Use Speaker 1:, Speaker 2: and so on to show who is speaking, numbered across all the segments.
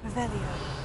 Speaker 1: Revelio.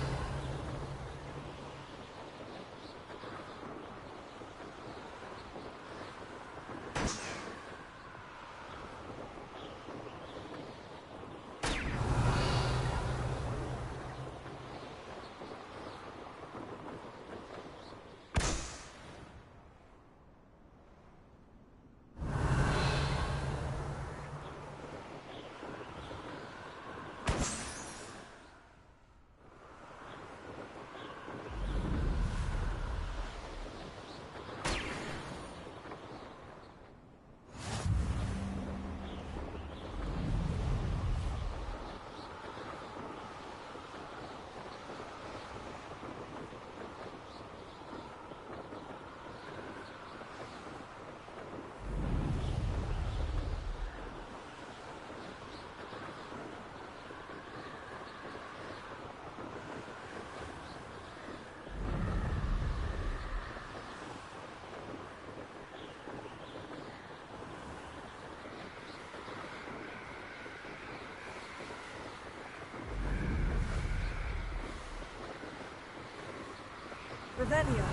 Speaker 1: Revelio.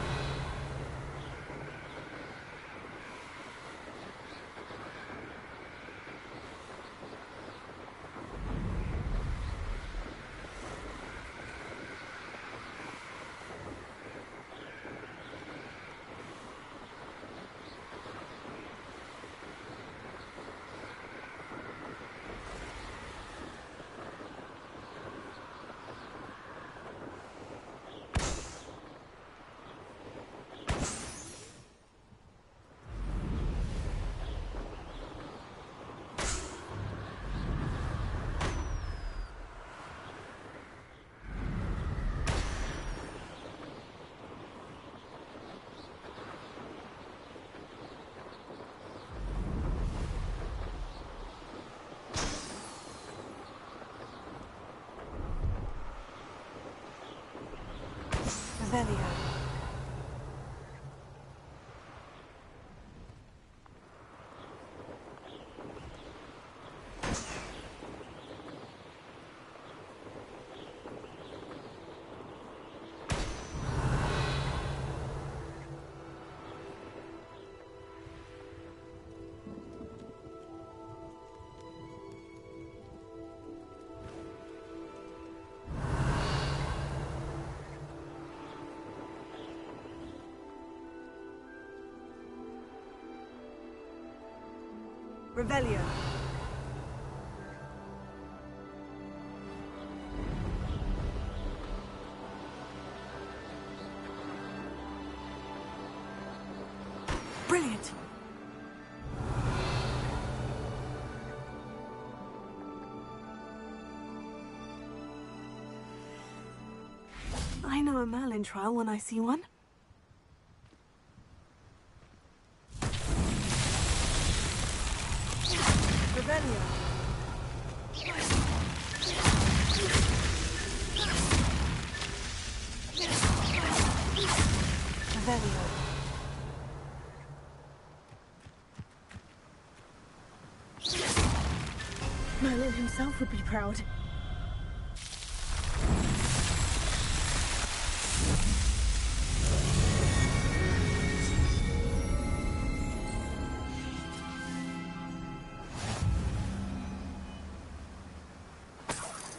Speaker 1: Revelio. Revelio. Brilliant. I know a Merlin trial when I see one. Revelio. Revelio. Merlin himself would be proud.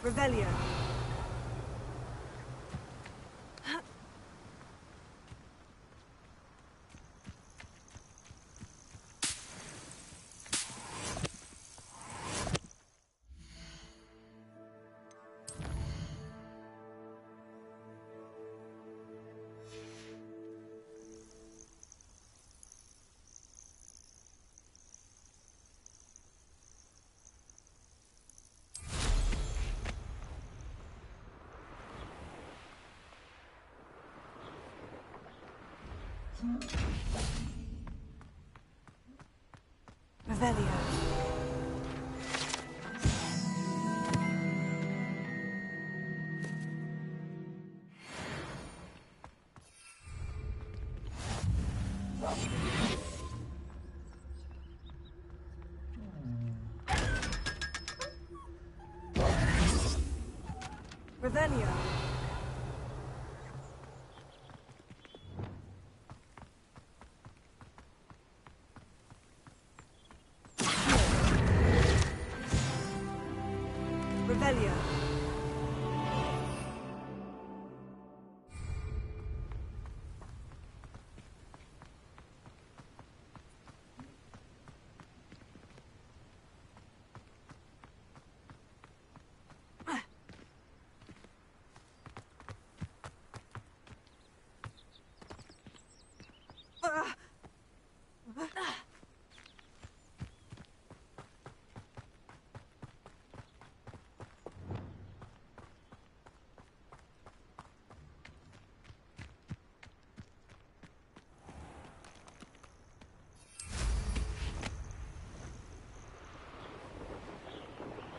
Speaker 1: Revelio. Revelio. Revelio. Revelio.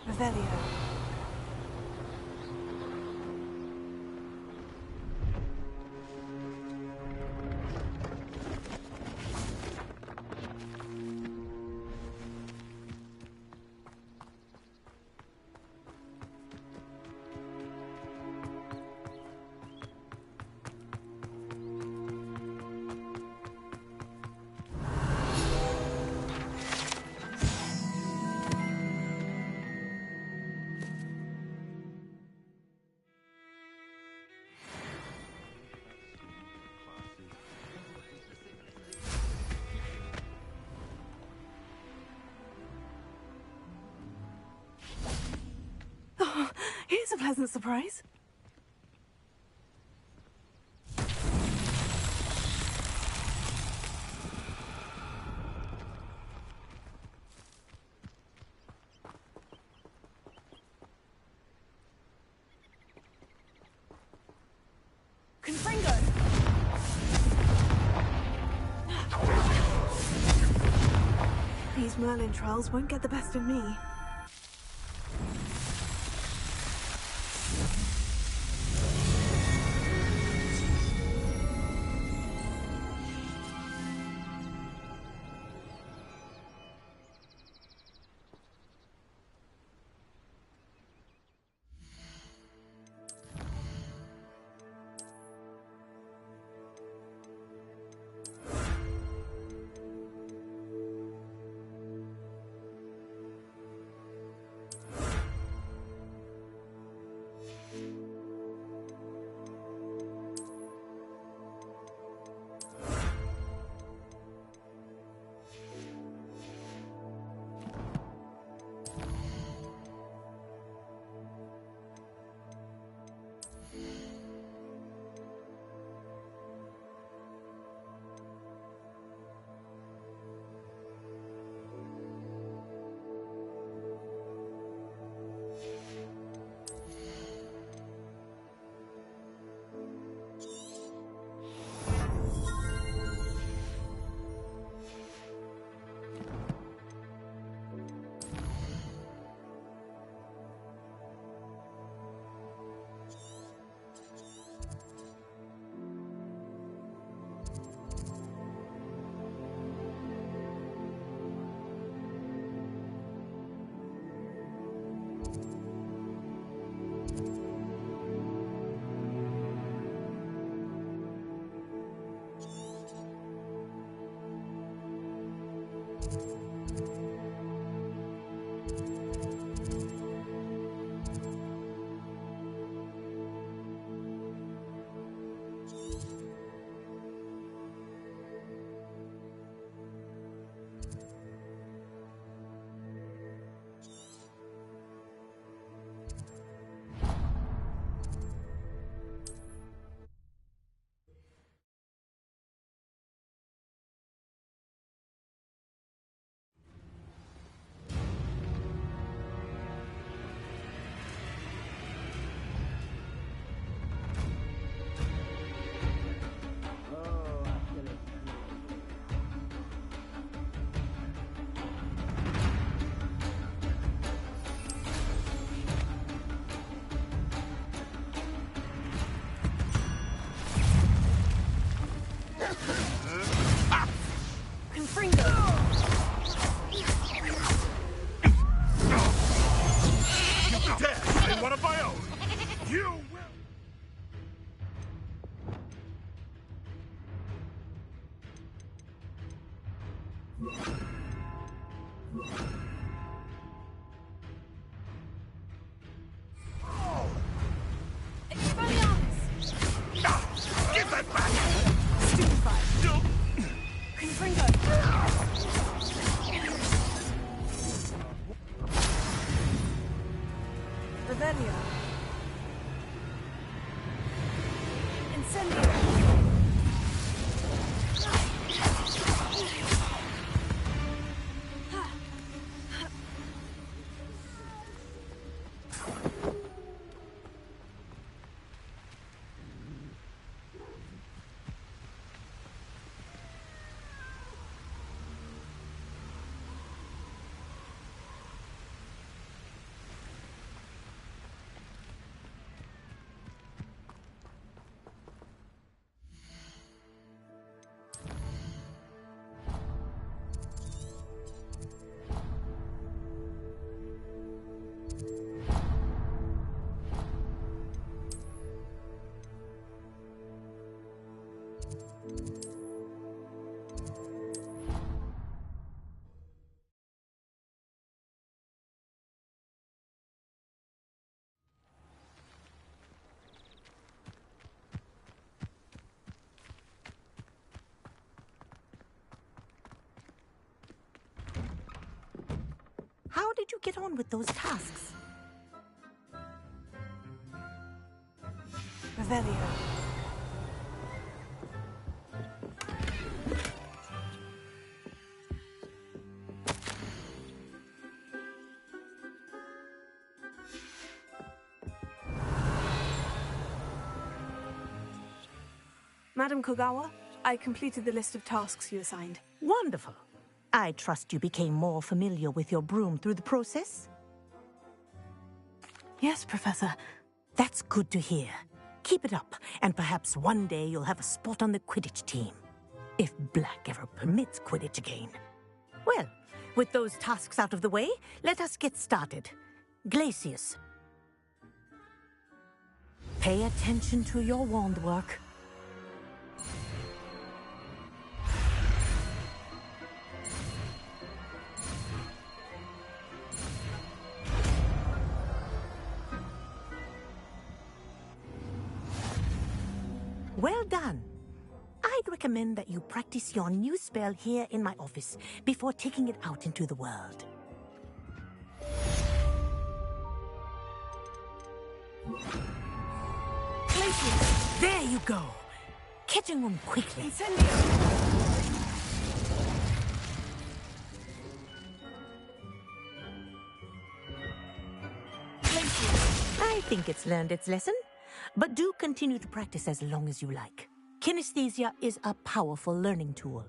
Speaker 1: Revelio. Oh, here's a pleasant surprise. Confringo! These Merlin trials won't get the best of me. Revelio. Incendio.
Speaker 2: How did you get on with those tasks?
Speaker 1: Revelio. Madam Kogawa, I completed the list of tasks you assigned.
Speaker 2: Wonderful. I trust you became more familiar with your broom through the process?
Speaker 1: Yes, Professor.
Speaker 2: That's good to hear. Keep it up, and perhaps one day you'll have a spot on the Quidditch team. If Black ever permits Quidditch again. Well, with those tasks out of the way, let us get started. Glacius. Pay attention to your wand work. Well done. I'd recommend that you practice your new spell here in my office before taking it out into the world.
Speaker 1: Glacius.
Speaker 2: There you go. Catching them quickly.
Speaker 1: Incendio. Glacius.
Speaker 2: I think it's learned its lesson, but do continue to practice as long as you like. Kinesthesia is a powerful learning tool.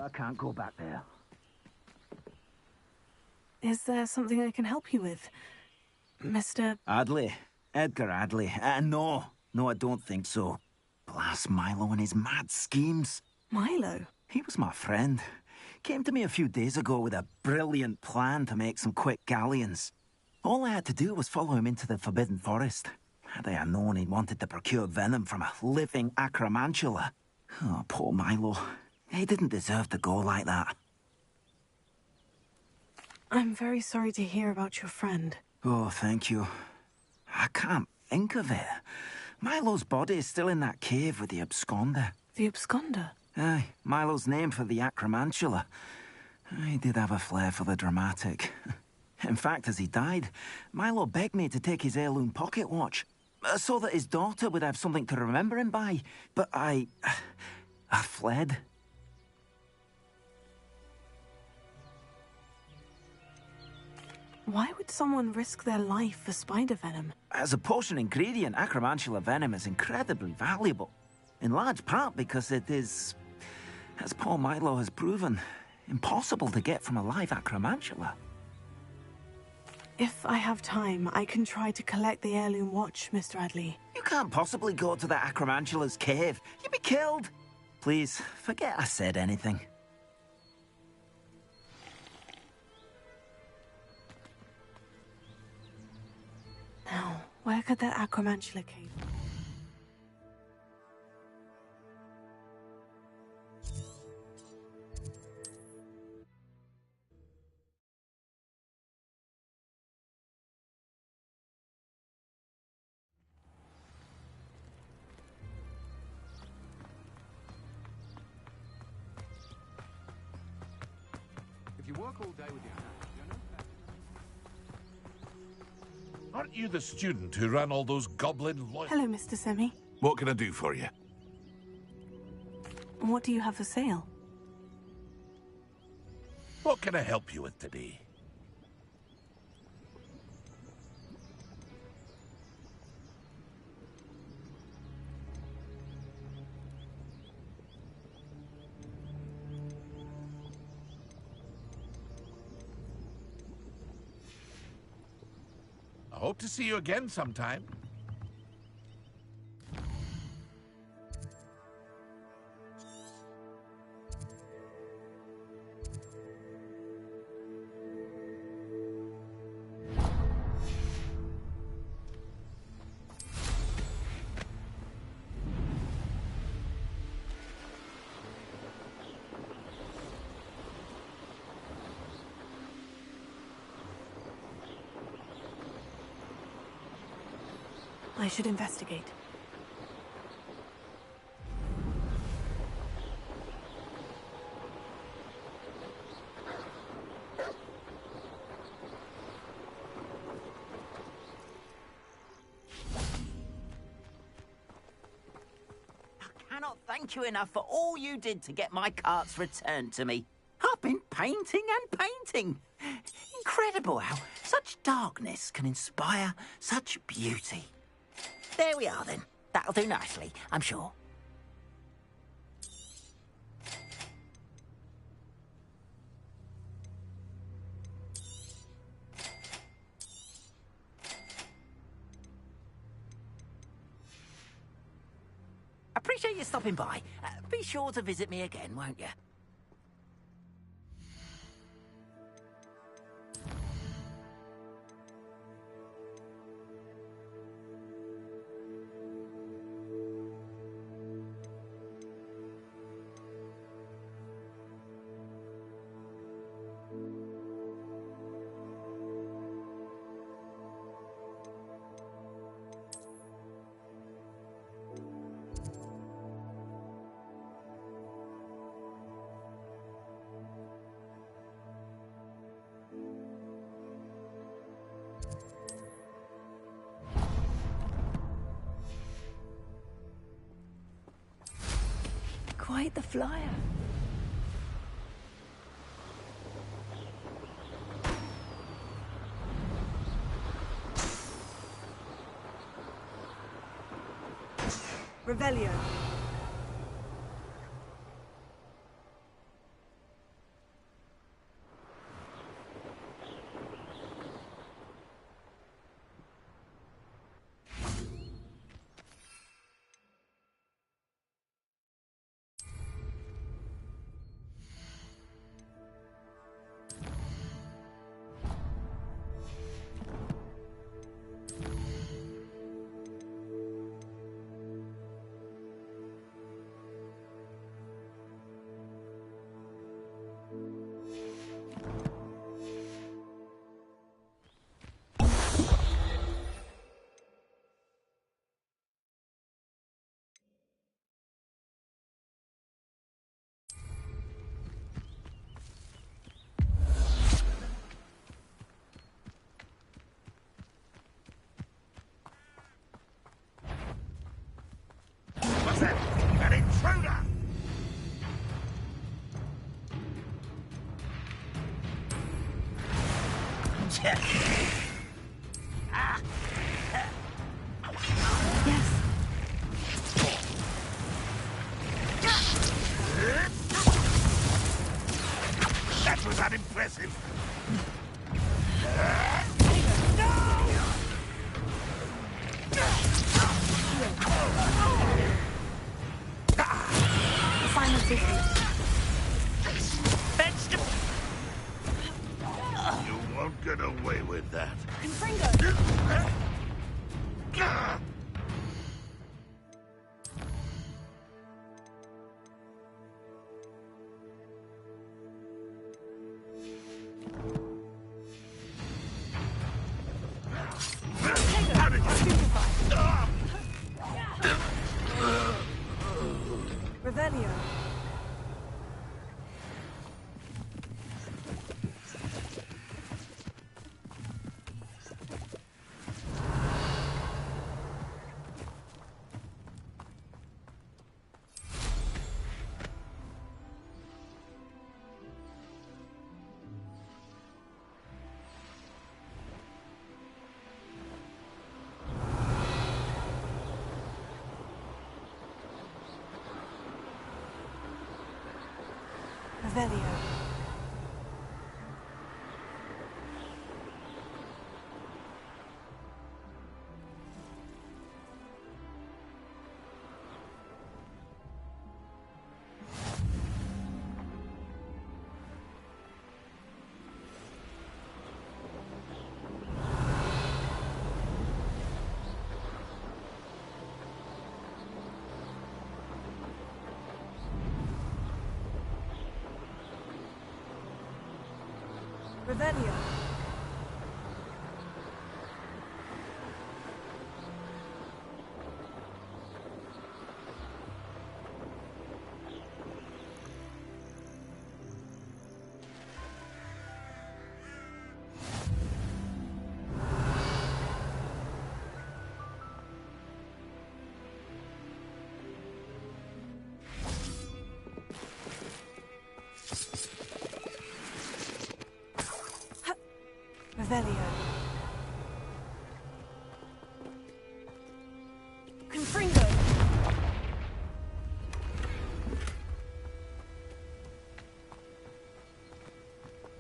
Speaker 3: I can't go back there.
Speaker 1: Is there something I can help you with, Mr.
Speaker 3: Adley. Edgar Adley. No, I don't think so. Blast Milo and his mad schemes.
Speaker 1: Milo?
Speaker 3: He was my friend. Came to me a few days ago with a brilliant plan to make some quick galleons. All I had to do was follow him into the Forbidden Forest. Had I known he wanted to procure venom from a living acromantula. Oh, poor Milo. He didn't deserve to go like that.
Speaker 1: I'm very sorry to hear about your friend.
Speaker 3: Oh, thank you. I can't think of it. Milo's body is still in that cave with the absconder.
Speaker 1: The absconder?
Speaker 3: Aye, Milo's name for the acromantula. He did have a flair for the dramatic. In fact, as he died, Milo begged me to take his heirloom pocket watch, so that his daughter would have something to remember him by. But I fled.
Speaker 1: Why would someone risk their life for spider venom?
Speaker 3: As a potion ingredient, acromantula venom is incredibly valuable. In large part because it is, as poor Milo has proven, impossible to get from a live acromantula.
Speaker 1: If I have time, I can try to collect the heirloom watch, Mr. Adley.
Speaker 3: You can't possibly go to the acromantula's cave. You'd be killed. Please, forget I said anything.
Speaker 1: Now, where could that acromantula cave be?
Speaker 4: If you work all day with your hands, you're no better.
Speaker 5: Aren't you the student who ran all those goblin
Speaker 1: Hello, Mr. Semi.
Speaker 5: What can I do for you?
Speaker 1: What do you have for sale?
Speaker 5: What can I help you with today? I hope to see you again sometime.
Speaker 1: I should investigate.
Speaker 3: I cannot thank you enough for all you did to get my carts returned to me. I've been painting and painting. Incredible how such darkness can inspire such beauty. There we are, then. That'll do nicely, I'm sure. Appreciate you stopping by. Be sure to visit me again, won't you?
Speaker 1: Quite the flyer. Revelio. Yes.
Speaker 5: That was unimpressive.
Speaker 1: Assignment issued.
Speaker 5: You won't get away with that.
Speaker 1: Confringo! Revelio. Revelio. Revelio. Revelio. Confringo.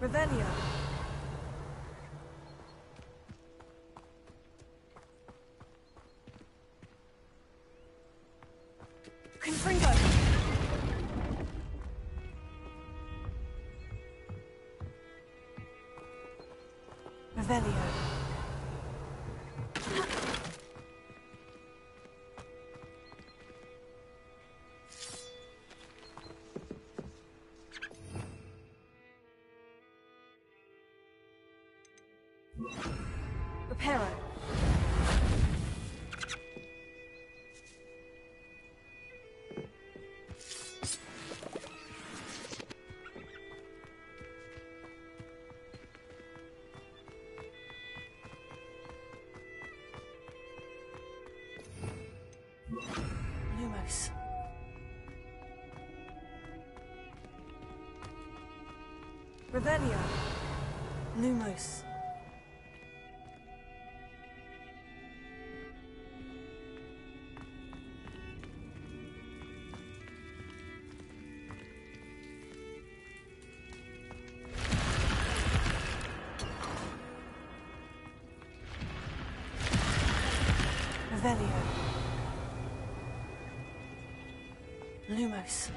Speaker 1: Revelio. Confringo. Revelio. Reparo. Lumos. Revelio. Lumos. Revelio. Lumos.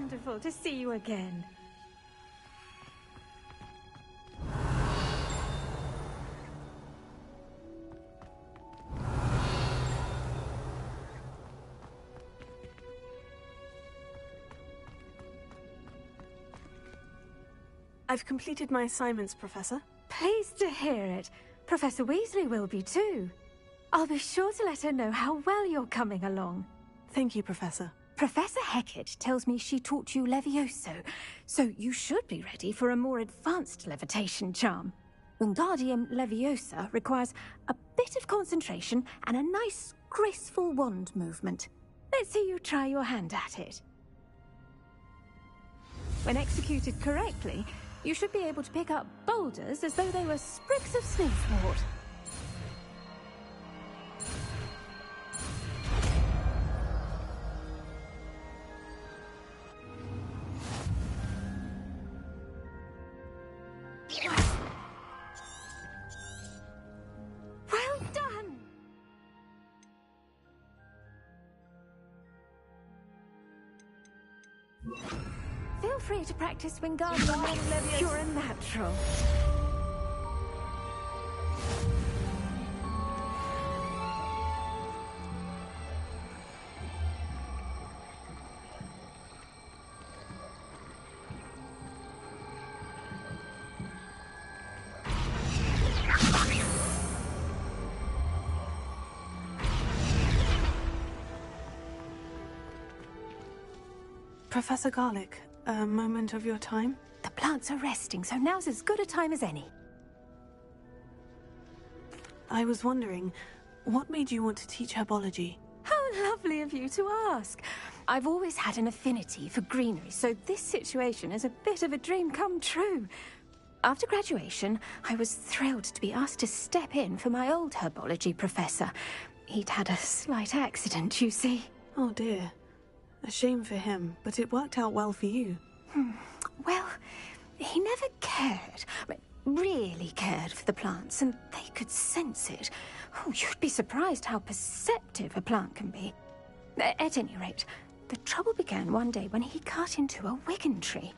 Speaker 6: wonderful to see you again.
Speaker 1: I've completed my assignments, Professor.
Speaker 6: Pleased to hear it. Professor Weasley will be too. I'll be sure to let her know how well you're coming along.
Speaker 1: Thank you, Professor.
Speaker 6: Professor Hecat tells me she taught you Levioso, so you should be ready for a more advanced levitation charm. Wingardium Leviosa requires a bit of concentration and a nice, graceful wand movement. Let's see you try your hand at it. When executed correctly, you should be able to pick up boulders as though they were sprigs of sneezewort. Well done! Feel free to practice Wingardium Leviosa. You're a natural.
Speaker 1: Professor Garlick, a moment of your time?
Speaker 6: The plants are resting, so now's as good a time as any.
Speaker 1: I was wondering, what made you want to teach herbology?
Speaker 6: How lovely of you to ask. I've always had an affinity for greenery, so this situation is a bit of a dream come true. After graduation, I was thrilled to be asked to step in for my old herbology professor. He'd had a slight accident, you see.
Speaker 1: Oh dear. A shame for him, but it worked out well for you.
Speaker 6: Well, he never cared, really cared for the plants, and they could sense it. Oh, you'd be surprised how perceptive a plant can be. At any rate, the trouble began one day when he cut into a wigan tree.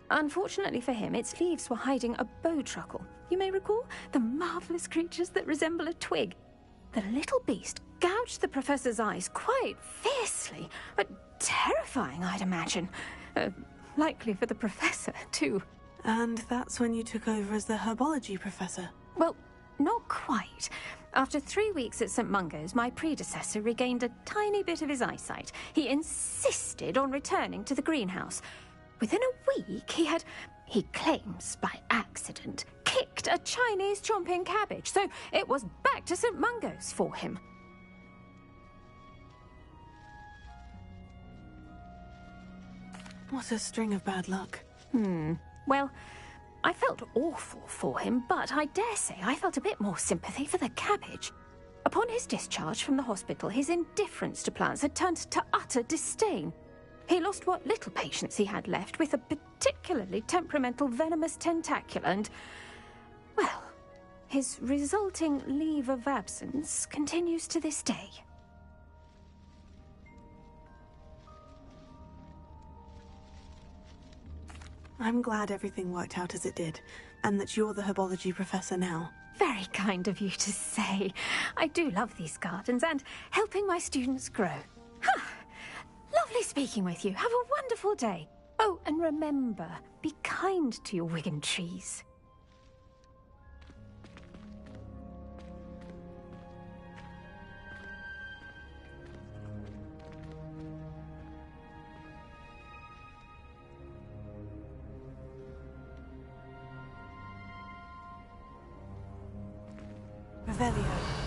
Speaker 6: Unfortunately for him, its leaves were hiding a bowtruckle. You may recall the marvelous creatures that resemble a twig. The little beast gouged the professor's eyes quite fiercely, but terrifying, I'd imagine. Likely for the professor, too.
Speaker 1: And that's when you took over as the herbology professor?
Speaker 6: Well, not quite. After 3 weeks at St. Mungo's, my predecessor regained a tiny bit of his eyesight. He insisted on returning to the greenhouse. Within a week, he claims by accident, kicked a Chinese chomping cabbage, so it was back to St. Mungo's for him.
Speaker 1: What a string of bad luck.
Speaker 6: Well, I felt awful for him, but I dare say I felt a bit more sympathy for the cabbage. Upon his discharge from the hospital, his indifference to plants had turned to utter disdain. He lost what little patience he had left with a particularly temperamental venomous tentacula and, well, his resulting leave of absence continues to this day.
Speaker 1: I'm glad everything worked out as it did, and that you're the herbology professor now.
Speaker 6: Very kind of you to say. I do love these gardens and helping my students grow. Lovely speaking with you. Have a wonderful day. Oh, and remember, be kind to your wigan trees.
Speaker 1: Revelio.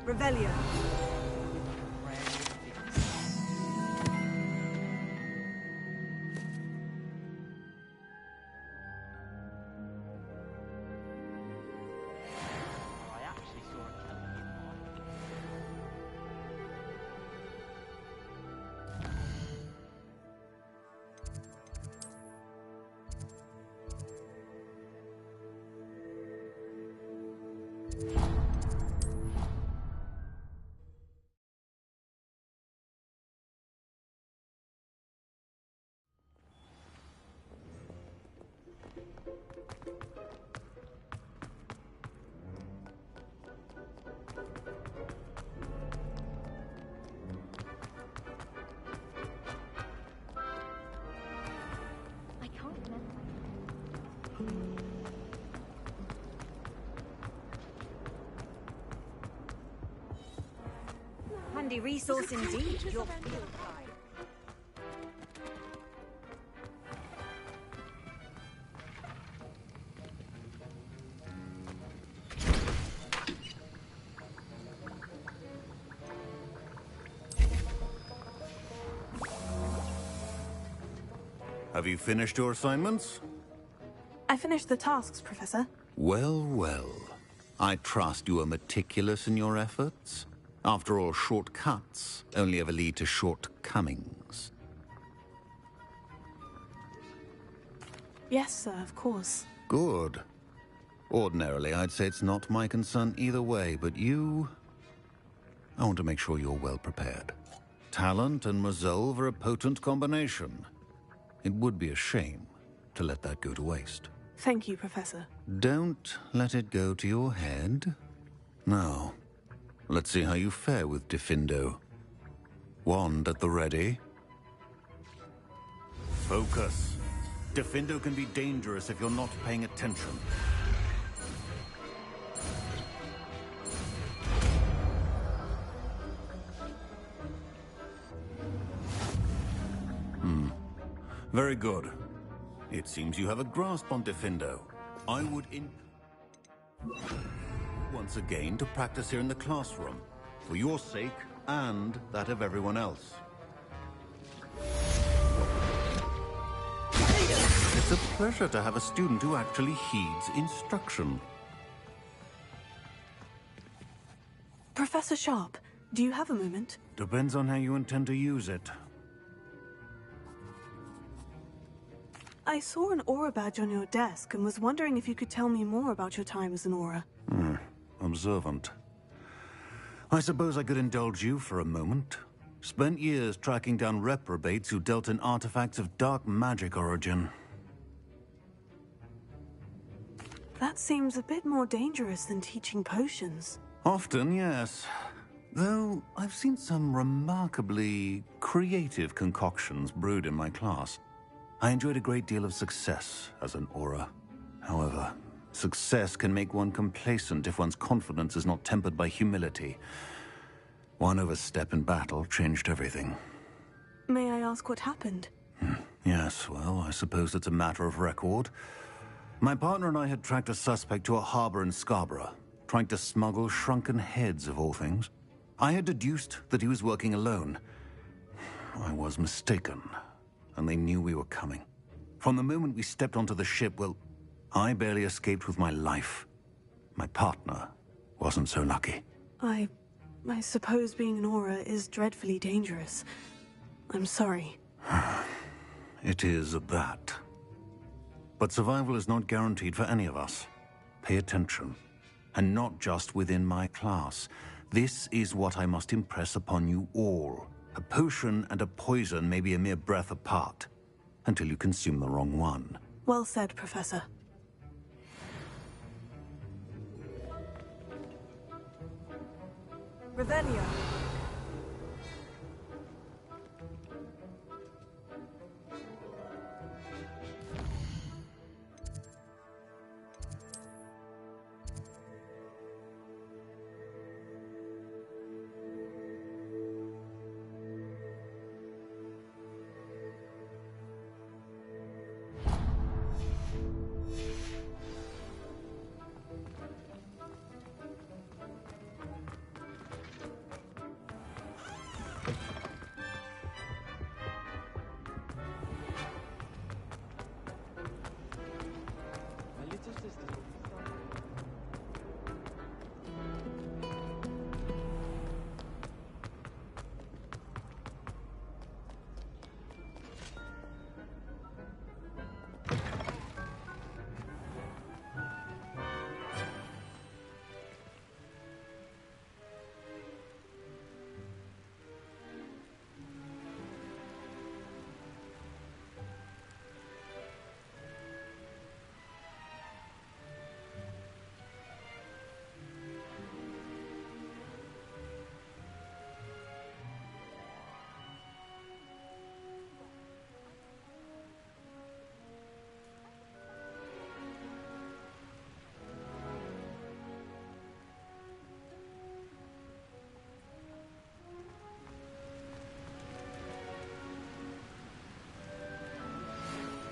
Speaker 1: Revelio.
Speaker 6: I can't remember.
Speaker 7: Handy resource indeed, your field guide.
Speaker 8: Have you finished your assignments?
Speaker 1: I finished the tasks, Professor.
Speaker 8: Well, well. I trust you are meticulous in your efforts. After all, shortcuts only ever lead to shortcomings.
Speaker 1: Yes, sir, of course.
Speaker 8: Good. Ordinarily, I'd say it's not my concern either way, but you... I want to make sure you're well prepared. Talent and resolve are a potent combination. It would be a shame to let that go to waste.
Speaker 1: Thank you, Professor.
Speaker 8: Don't let it go to your head. Now, let's see how you fare with Diffindo. Wand at the ready. Focus. Diffindo can be dangerous if you're not paying attention. Very good. It seems you have a grasp on Diffindo. I would once again to practice here in the classroom, for your sake and that of everyone else. It's a pleasure to have a student who actually heeds instruction.
Speaker 1: Professor Sharp, do you have a moment?
Speaker 8: Depends on how you intend to use it.
Speaker 1: I saw an aura badge on your desk and was wondering if you could tell me more about your time as an aura.
Speaker 8: Observant. I suppose I could indulge you for a moment. Spent years tracking down reprobates who dealt in artifacts of dark magic origin.
Speaker 1: That seems a bit more dangerous than teaching potions.
Speaker 8: Often, yes. Though I've seen some remarkably creative concoctions brewed in my class. I enjoyed a great deal of success as an aura. However, success can make one complacent if one's confidence is not tempered by humility. One overstep in battle changed everything.
Speaker 1: May I ask what happened?
Speaker 8: Yes, well, I suppose it's a matter of record. My partner and I had tracked a suspect to a harbor in Scarborough, trying to smuggle shrunken heads of all things. I had deduced that he was working alone. I was mistaken, and they knew we were coming. From the moment we stepped onto the ship, well, I barely escaped with my life. My partner wasn't so lucky.
Speaker 1: I suppose being an aura is dreadfully dangerous. I'm sorry.
Speaker 8: It is that. But survival is not guaranteed for any of us. Pay attention. And not just within my class. This is what I must impress upon you all. A potion and a poison may be a mere breath apart, until you consume the wrong one.
Speaker 1: Well said, Professor. Revelio.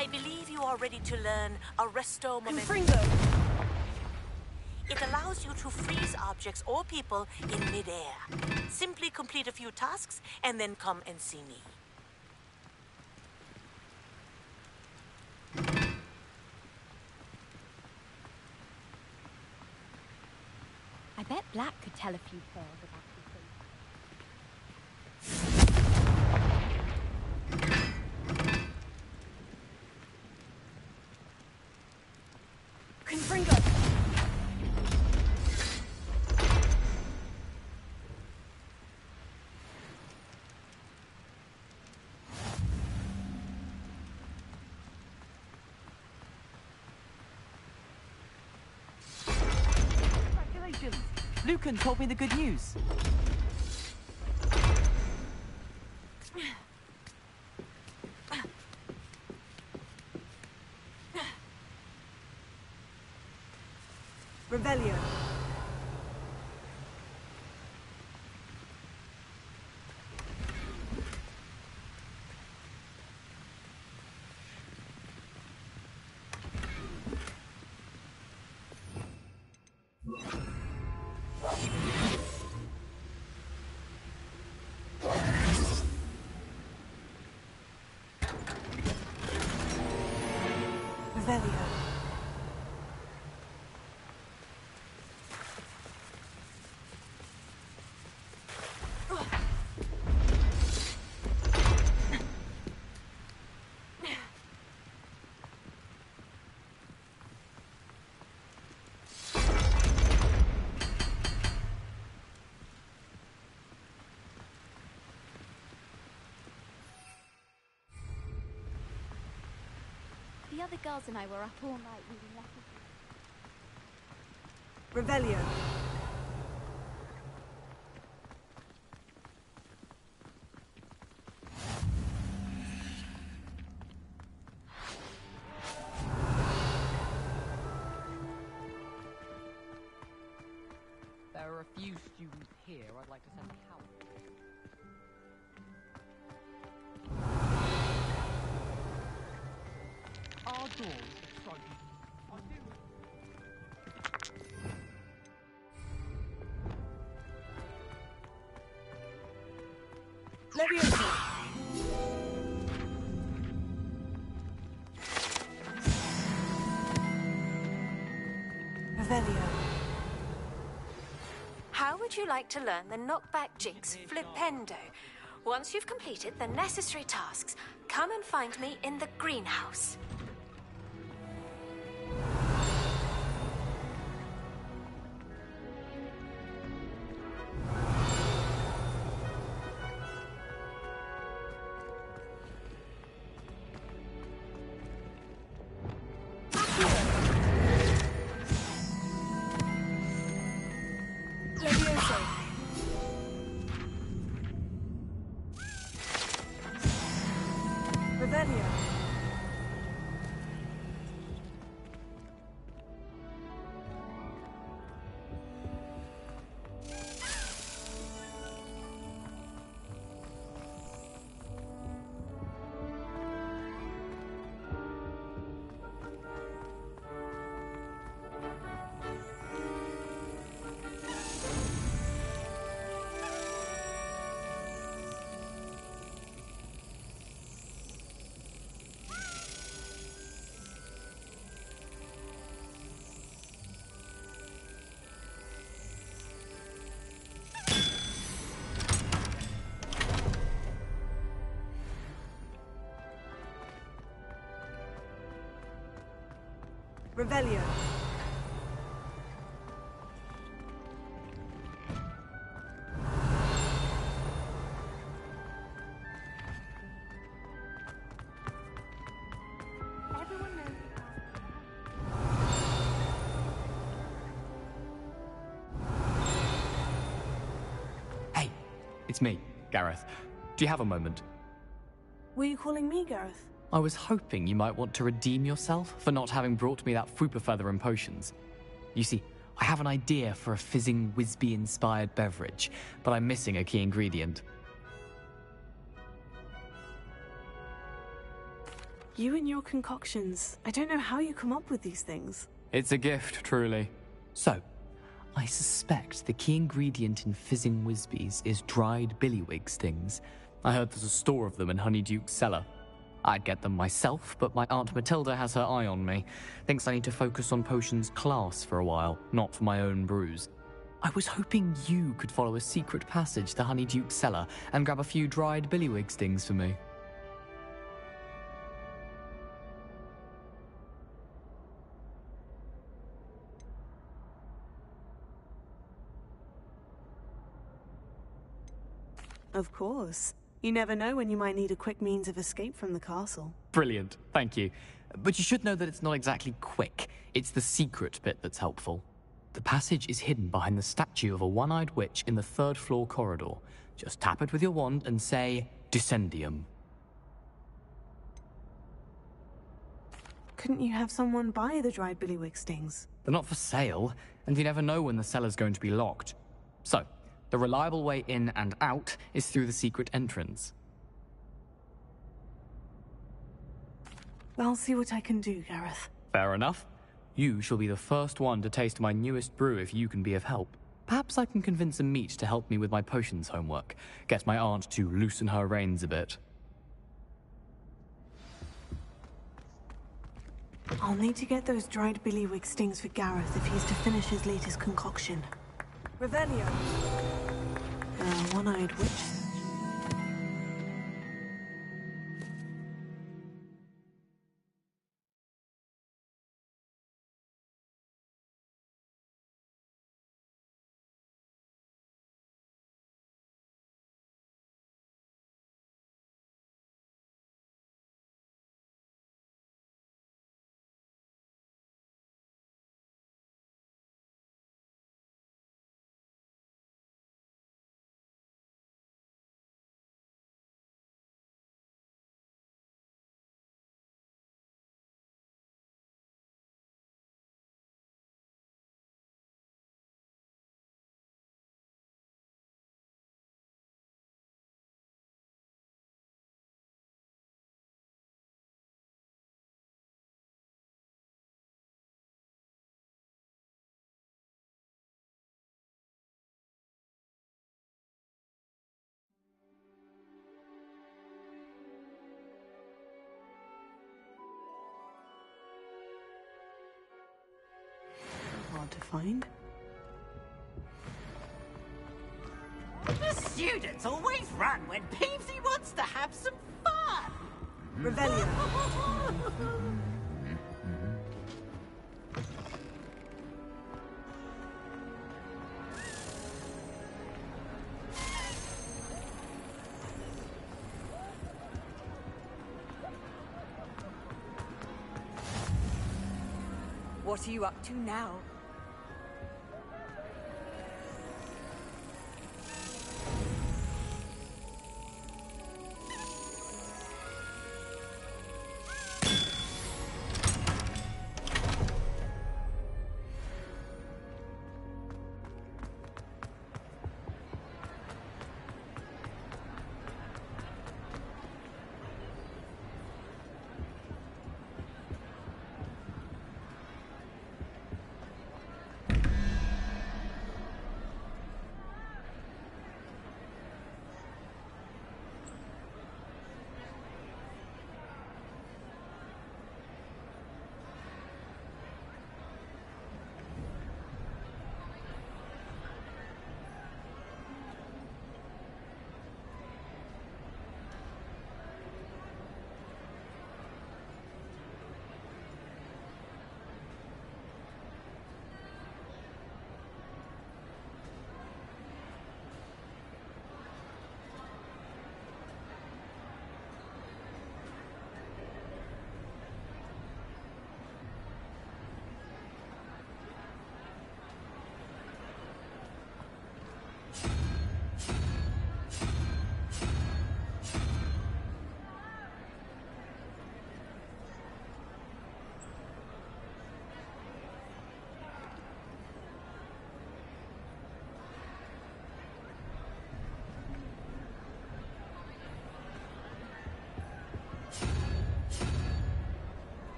Speaker 2: I believe you are ready to learn Arresto Momentum.
Speaker 1: Confringo!
Speaker 2: It allows you to freeze objects or people in midair. Simply complete a few tasks and then come and see me.
Speaker 9: I bet Black could tell a few tales about these things.
Speaker 1: Confringo!
Speaker 10: Congratulations! Lucan told me the good news.
Speaker 1: Revelio. Revelio.
Speaker 9: The other girls and I were up all night reading letters.
Speaker 1: Revelio.
Speaker 11: There are a few students here I'd like to send help. Our doors are slightly...
Speaker 1: Leviosa. Revelio.
Speaker 6: How would you like to learn the knockback jinx Flipendo? Once you've completed the necessary tasks, come and find me in the greenhouse.
Speaker 1: Leviosa. Revelio. Revelio.
Speaker 9: Everyone knows
Speaker 11: Hey, it's me, Gareth. Do you have a moment?
Speaker 1: Were you calling me, Gareth?
Speaker 11: I was hoping you might want to redeem yourself for not having brought me that Fupa Feather and potions. You see, I have an idea for a fizzing Wisby-inspired beverage, but I'm missing a key ingredient.
Speaker 1: You and your concoctions. I don't know how you come up with these things.
Speaker 11: It's a gift, truly. So, I suspect the key ingredient in fizzing Whizbees is dried billywig stings. I heard there's a store of them in Honeyduke's cellar. I'd get them myself, but my Aunt Matilda has her eye on me. Thinks I need to focus on potions class for a while, not for my own brews. I was hoping you could follow a secret passage to Honeyduke's cellar and grab a few dried billywig stings for me.
Speaker 1: Of course. You never know when you might need a quick means of escape from the castle.
Speaker 11: Brilliant, thank you. But you should know that it's not exactly quick. It's the secret bit that's helpful. The passage is hidden behind the statue of a one-eyed witch in the third-floor corridor. Just tap it with your wand and say, Descendium.
Speaker 1: Couldn't you have someone buy the dried billywig stings?
Speaker 11: They're not for sale, and you never know when the cellar's going to be locked. So, the reliable way in and out is through the secret entrance.
Speaker 1: I'll see what I can do, Gareth.
Speaker 11: Fair enough. You shall be the first one to taste my newest brew if you can be of help. Perhaps I can convince a meat to help me with my potions homework. Get my aunt to loosen her reins a bit.
Speaker 1: I'll need to get those dried billywig stings for Gareth if he's to finish his latest concoction. Revelio. One-eyed witch. Hard to find.
Speaker 10: The students always run when Peevesy wants to have some fun.
Speaker 1: Revelio.
Speaker 7: What are you up to now?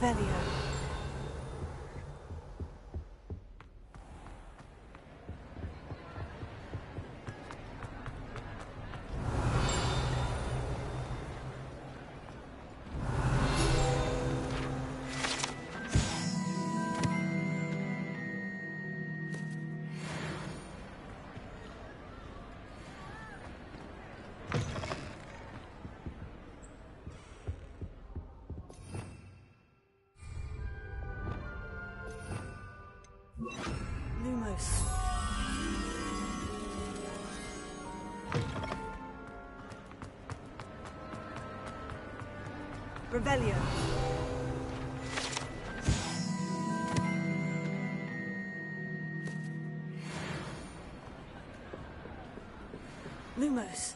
Speaker 1: Revelio. Lumos. Revelio. Lumos.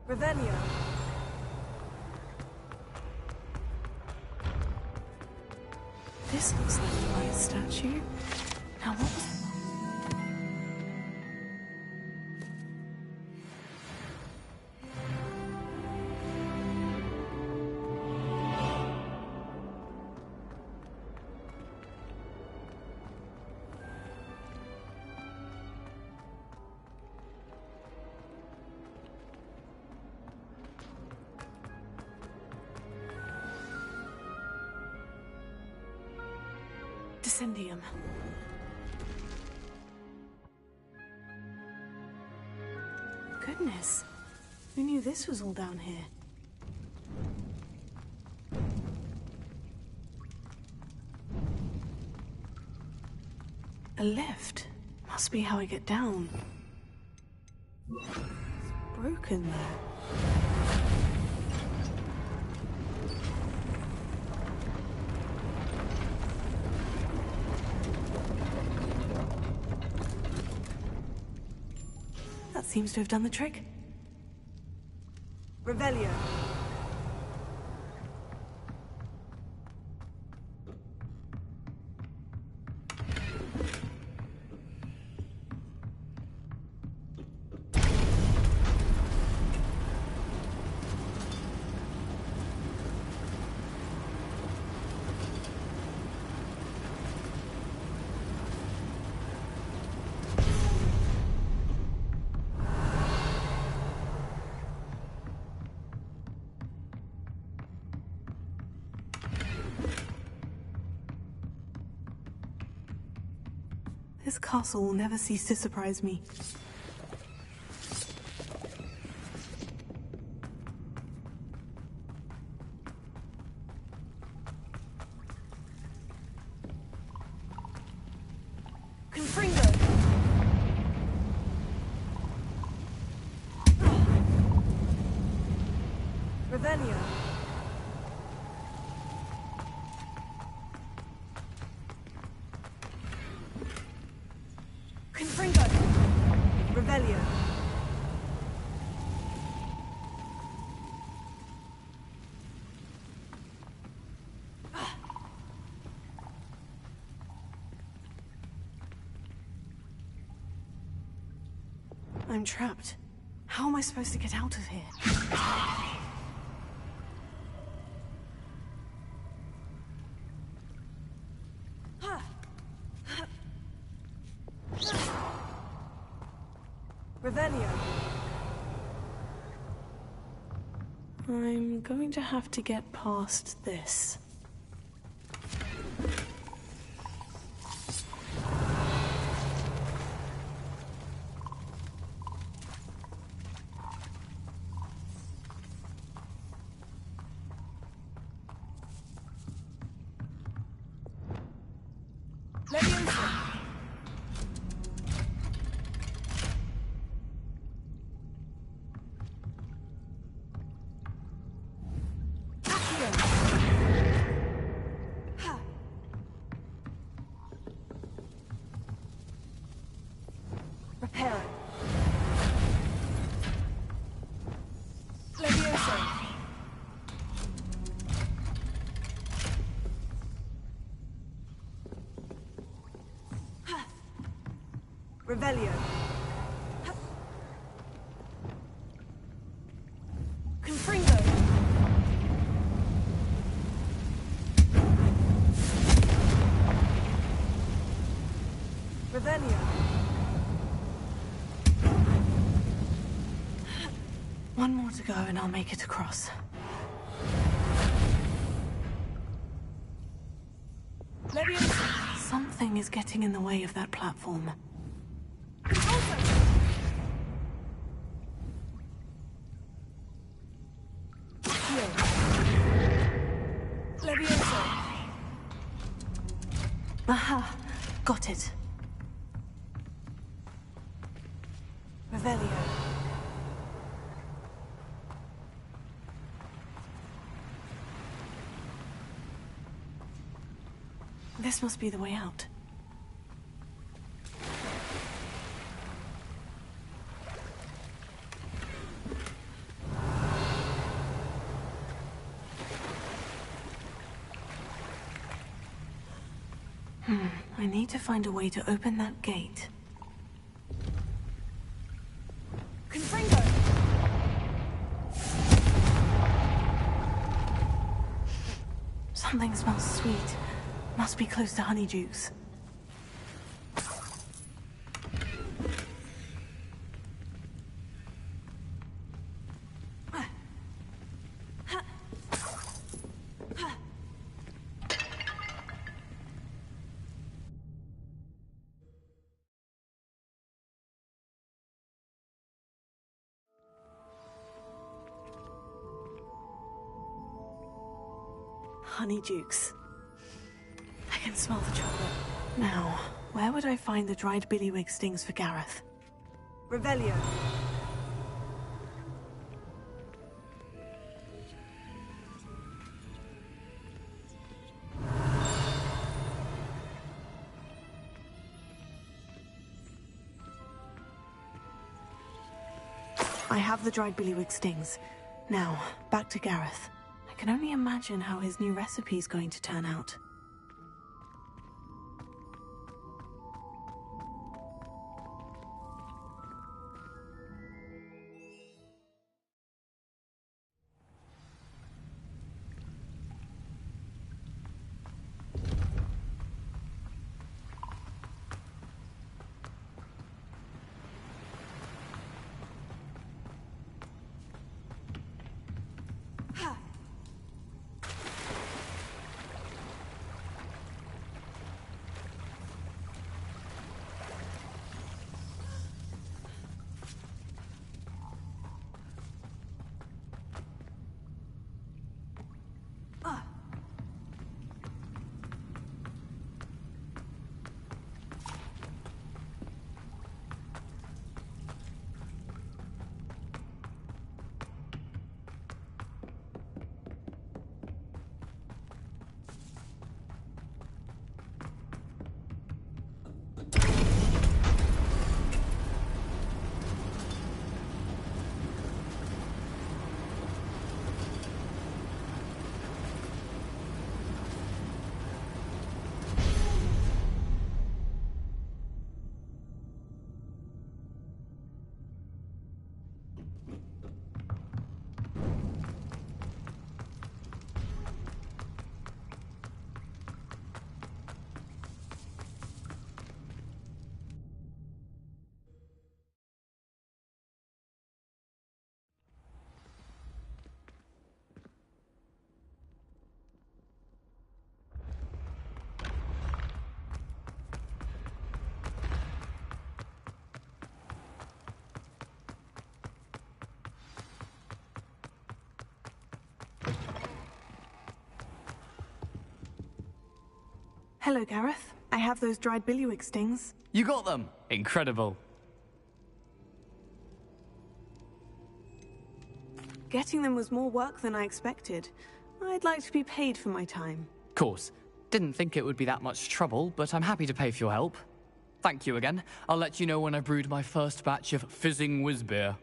Speaker 1: Revelio. This looks like the right statue. Now what was the... Descendium. Goodness. Who knew this was all down here? A lift. Must be how I get down. It's broken though. That seems to have done the trick. Revelio. This castle will never cease to surprise me. Confringo! Revelio. Confringo! Revelio. I'm trapped. How am I supposed to get out of here? Revelio. I'm going to have to get past this. Hera. Levioso. Revelio. Confringo. Revelio. One more to go and I'll make it across. Levioso. Something is getting in the way of that platform. Levioso. Aha, got it. Revelio. This must be the way out. I need to find a way to open that gate. Confringo! Something smells sweet. Must be close to Honeydukes. Honeydukes. I can smell the chocolate. Now, where would I find the dried billywig stings for Gareth? Revelio. I have the dried billywig stings. Now, back to Gareth. I can only imagine how his new recipe's going to turn out. Hello, Gareth. I have those dried billywig stings.
Speaker 11: You got them! Incredible.
Speaker 1: Getting them was more work than I expected. I'd like to be paid for my time.
Speaker 11: Course. Didn't think it would be that much trouble, but I'm happy to pay for your help. Thank you again. I'll let you know when I've brewed my first batch of fizzing whizbeer.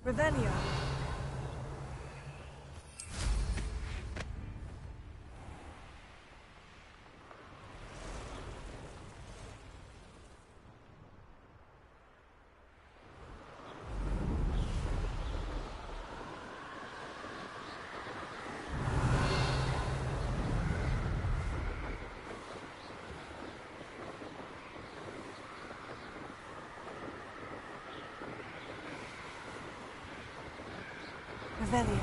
Speaker 1: Revelio. Revelio.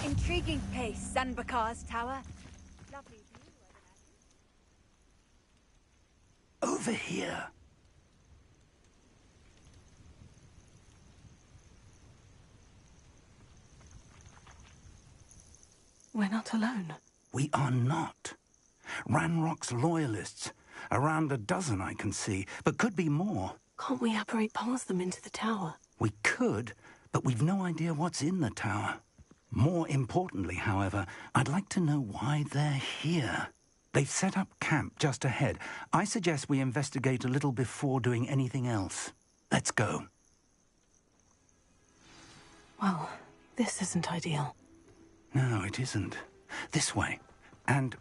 Speaker 7: Intriguing place, Zanbakar's tower. Lovely view, I imagine.
Speaker 3: Over here.
Speaker 1: We're not alone.
Speaker 3: We are not. Ranrock's loyalists. Around a dozen I can see, but could be more.
Speaker 1: Can't we apparate past them into the tower?
Speaker 3: We could, but we've no idea what's in the tower. More importantly, however, I'd like to know why they're here. They've set up camp just ahead. I suggest we investigate a little before doing anything else. Let's go.
Speaker 1: Well, this isn't ideal.
Speaker 3: No, it isn't. This way. And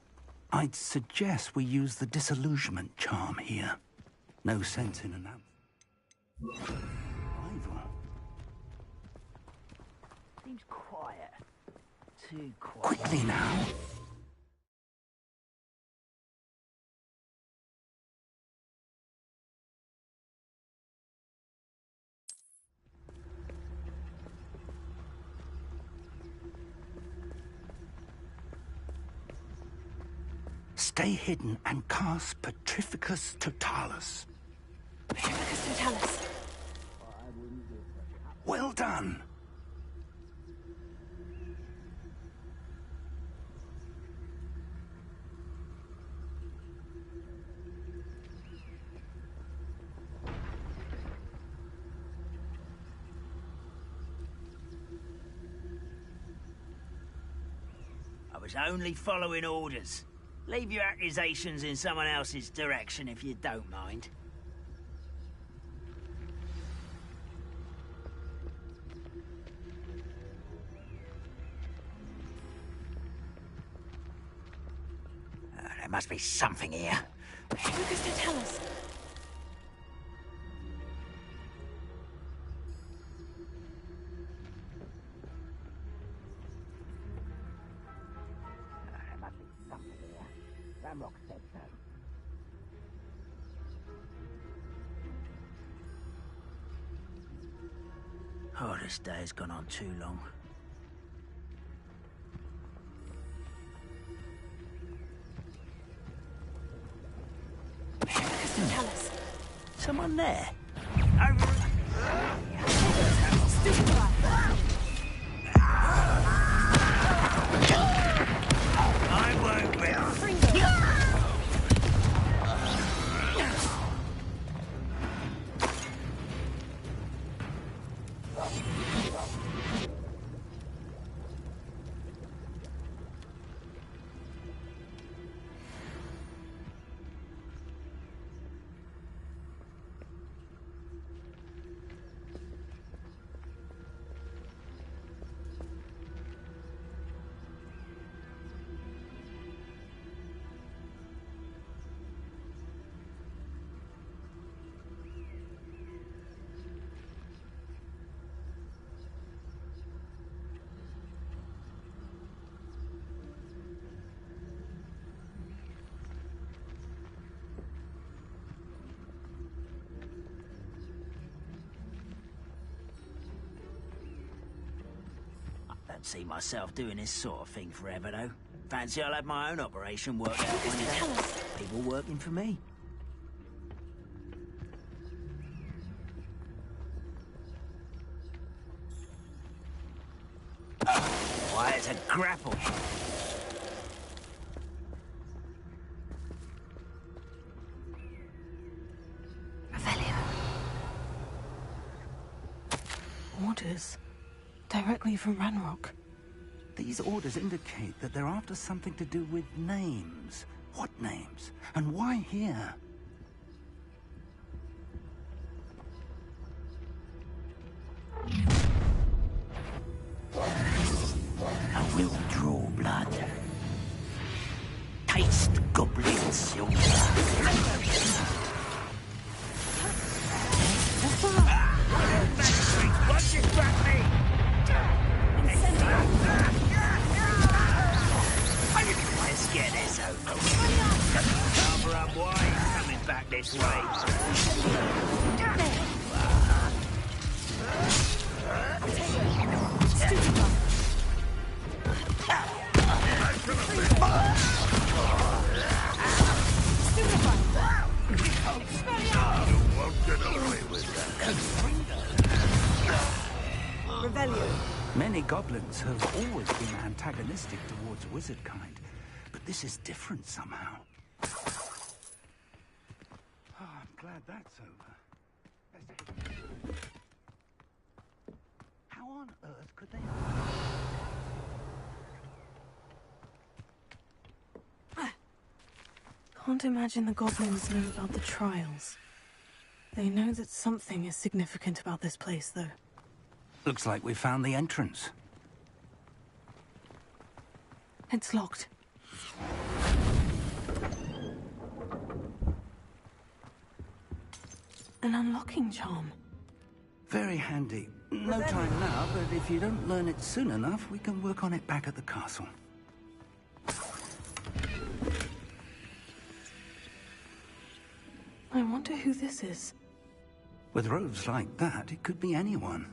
Speaker 3: I'd suggest we use the disillusionment charm here. No sense in an rival.
Speaker 10: Seems quiet. Too quiet.
Speaker 3: Quickly now. Stay hidden and cast Petrificus Totalis.
Speaker 1: Petrificus Totalis.
Speaker 3: Well done.
Speaker 10: I was only following orders. Leave your accusations in someone else's direction if you don't mind. There must be something here.
Speaker 1: Petrificus Totalis.
Speaker 10: There must be something here. Ramrock said so. Oh, this day has gone on too long.
Speaker 1: Petrificus Totalis.
Speaker 10: Someone there? I won't be. Don't see myself doing this sort of thing forever, though. Fancy I'll have my own operation worked out one day. People working for me. Why, it's a grapple.
Speaker 1: Revelio. Orders. Directly from Ranrock.
Speaker 3: These orders indicate that they're after something to do with names. What names? And why here?
Speaker 10: I will draw blood. Taste goblin silver. Watch it, Bradley! Let's get this over with. Cover up wide, coming back this way.
Speaker 3: Many goblins have always been antagonistic towards wizard kind, but this is different somehow. Oh, I'm glad that's over. How on earth could they...
Speaker 1: Can't imagine the goblins know about the trials. They know that something is significant about this place, though.
Speaker 3: Looks like we found the entrance.
Speaker 1: It's locked. An unlocking charm.
Speaker 3: Very handy. No time now, but if you don't learn it soon enough, we can work on it back at the castle.
Speaker 1: I wonder who this is.
Speaker 3: With robes like that, it could be anyone.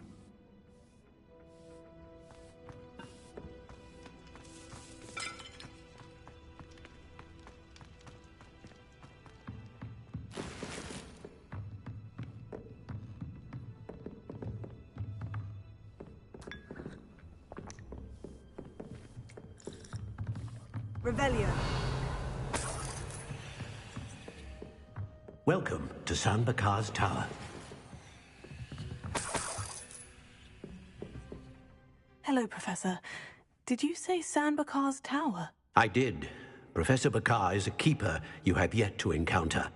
Speaker 7: Revelio.
Speaker 12: Welcome to San Bakar's Tower.
Speaker 1: Hello, Professor. Did you say San Bakar's Tower?
Speaker 12: I did. Professor Bakar is a keeper you have yet to encounter.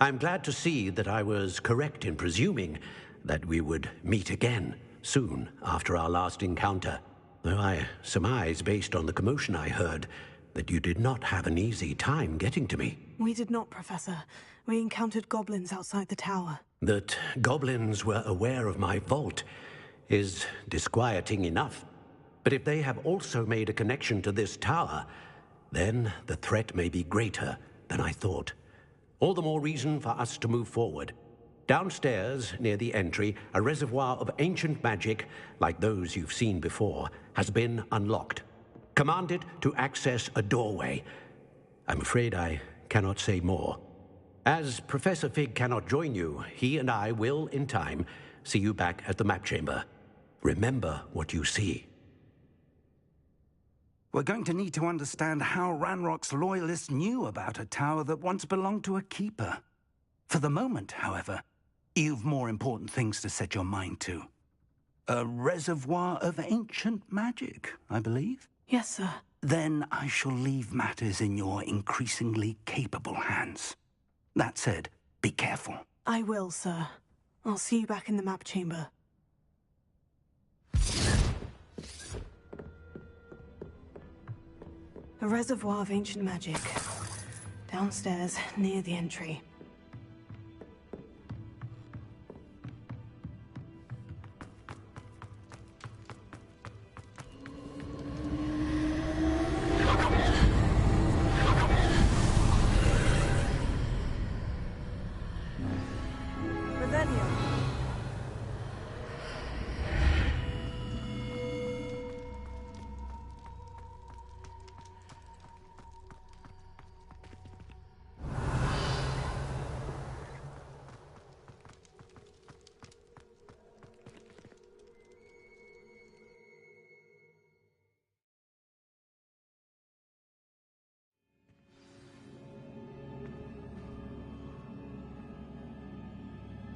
Speaker 12: I'm glad to see that I was correct in presuming that we would meet again soon after our last encounter, though I surmise, based on the commotion I heard, that you did not have an easy time getting to me.
Speaker 1: We did not, Professor. We encountered goblins outside the tower.
Speaker 12: That goblins were aware of my vault is disquieting enough. But if they have also made a connection to this tower, then the threat may be greater than I thought. All the more reason for us to move forward. Downstairs, near the entry, a reservoir of ancient magic, like those you've seen before, has been unlocked. Commanded to access a doorway. I'm afraid I cannot say more. As Professor Fig cannot join you, he and I will, in time, see you back at the map chamber. Remember what you see.
Speaker 3: We're going to need to understand how Ranrock's loyalists knew about a tower that once belonged to a keeper. For the moment, however, you've more important things to set your mind to. A reservoir of ancient magic, I believe?
Speaker 1: Yes, sir.
Speaker 3: Then I shall leave matters in your increasingly capable hands. That said, be careful.
Speaker 1: I will, sir. I'll see you back in the map chamber. A reservoir of ancient magic. Downstairs, near the entry.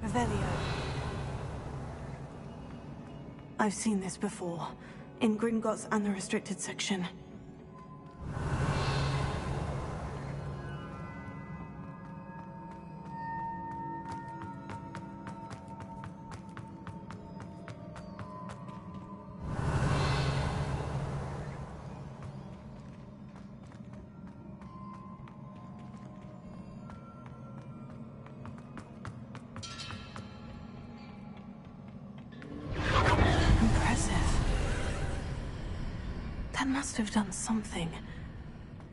Speaker 1: Revelio. I've seen this before, in Gringotts and the restricted section. That must have done something.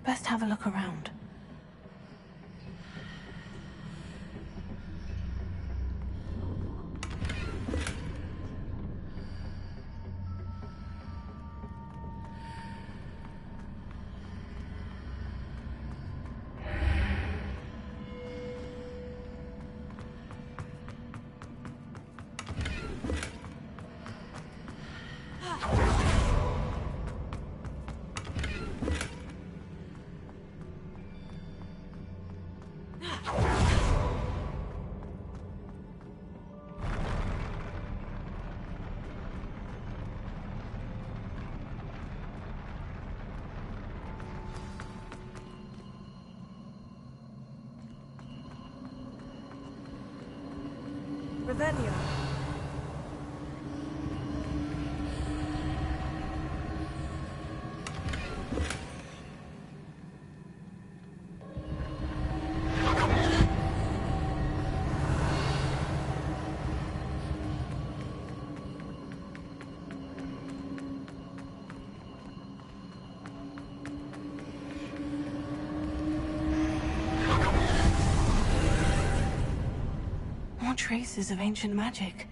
Speaker 1: Best have a look around. Revelio. traces of ancient magic.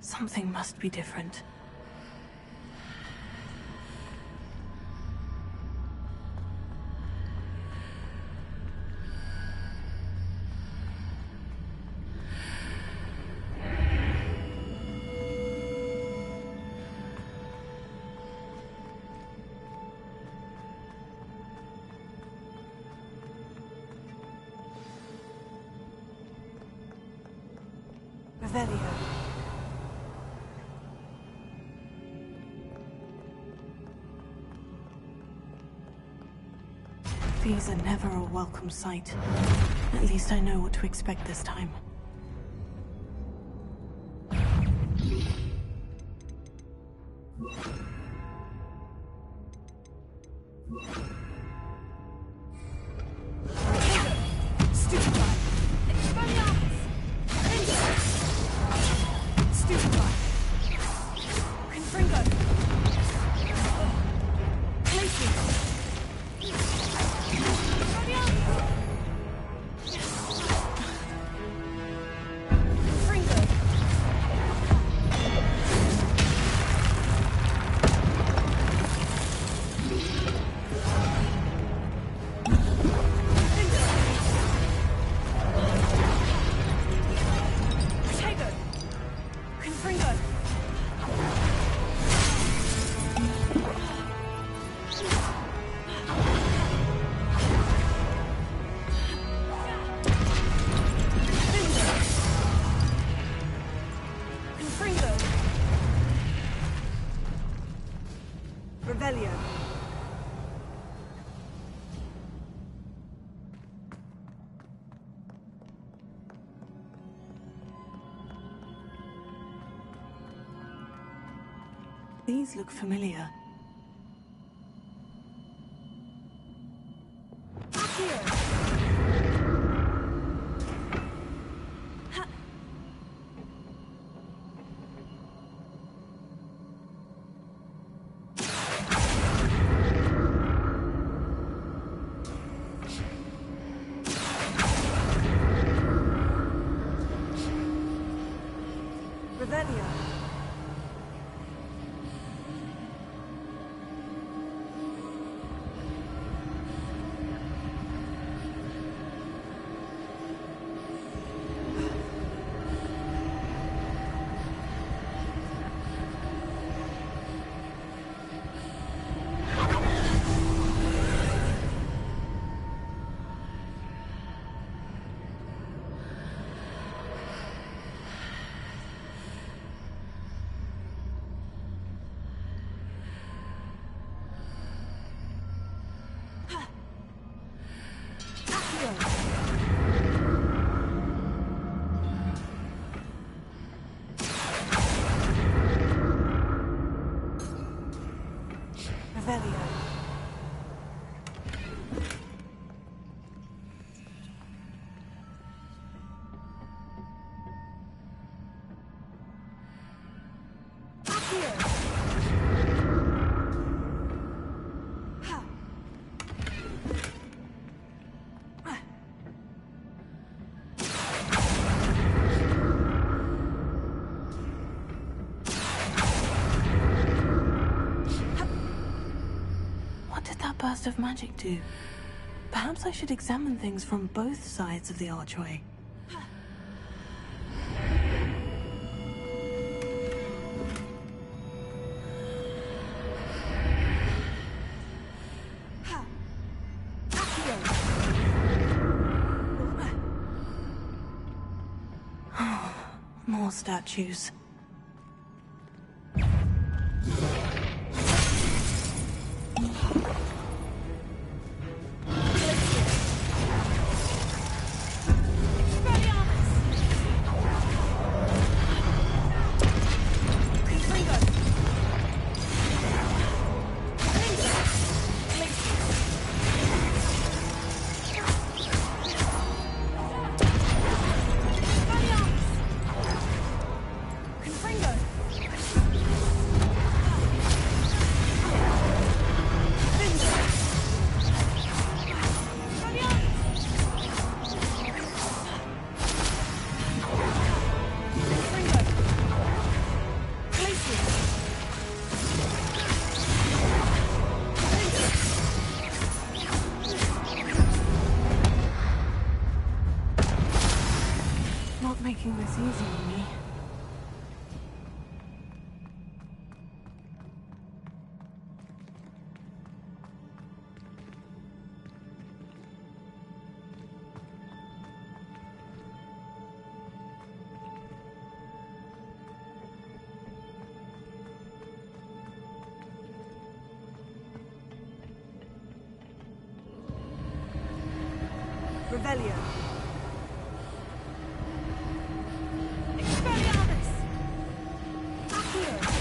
Speaker 1: Something must be different. Revelio. These are never a welcome sight. At least I know what to expect this time. Revelio. These look familiar. Revelio. Revelio. What did that burst of magic do? Perhaps I should examine things from both sides of the archway. More statues. easy on me.
Speaker 7: Revelio. Expelliarmus! Accio!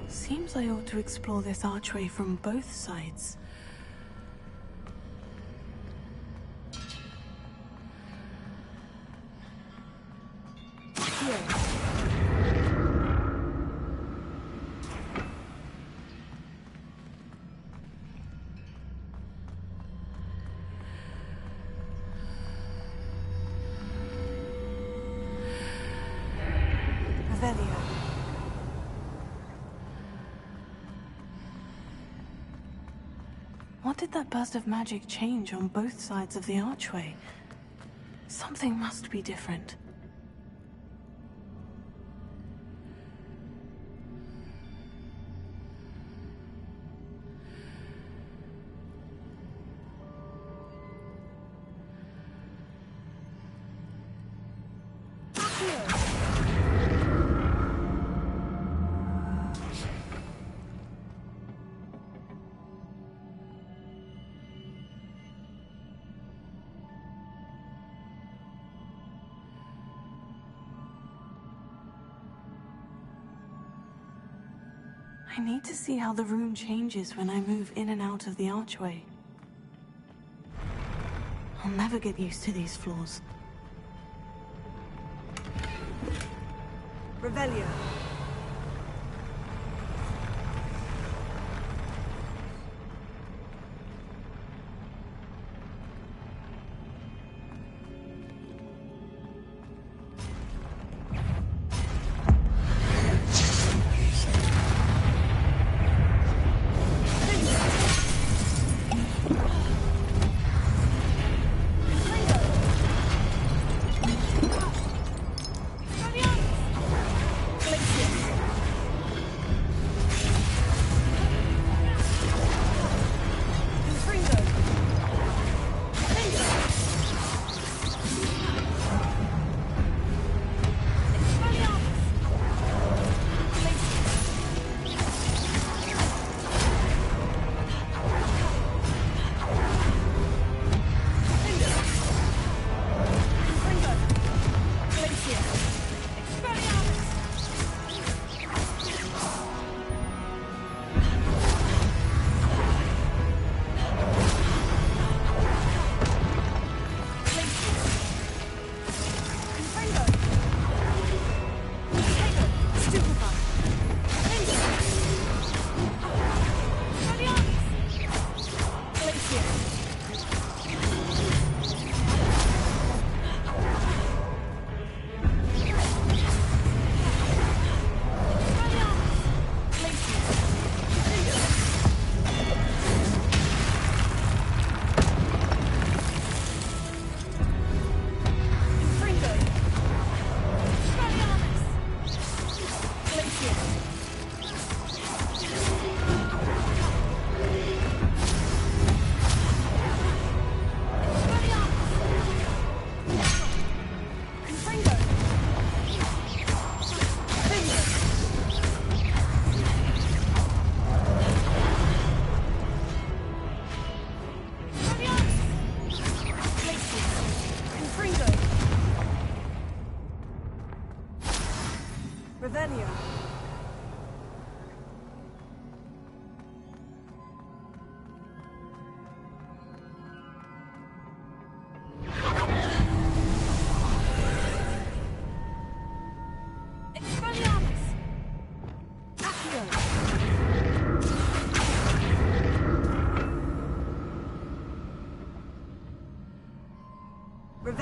Speaker 1: Seems I ought to explore this archway from both sides. Revelio. What did that burst of magic change on both sides of the archway? Something must be different. I need to see how the room changes when I move in and out of the archway. I'll never get used to these floors.
Speaker 7: Revelio.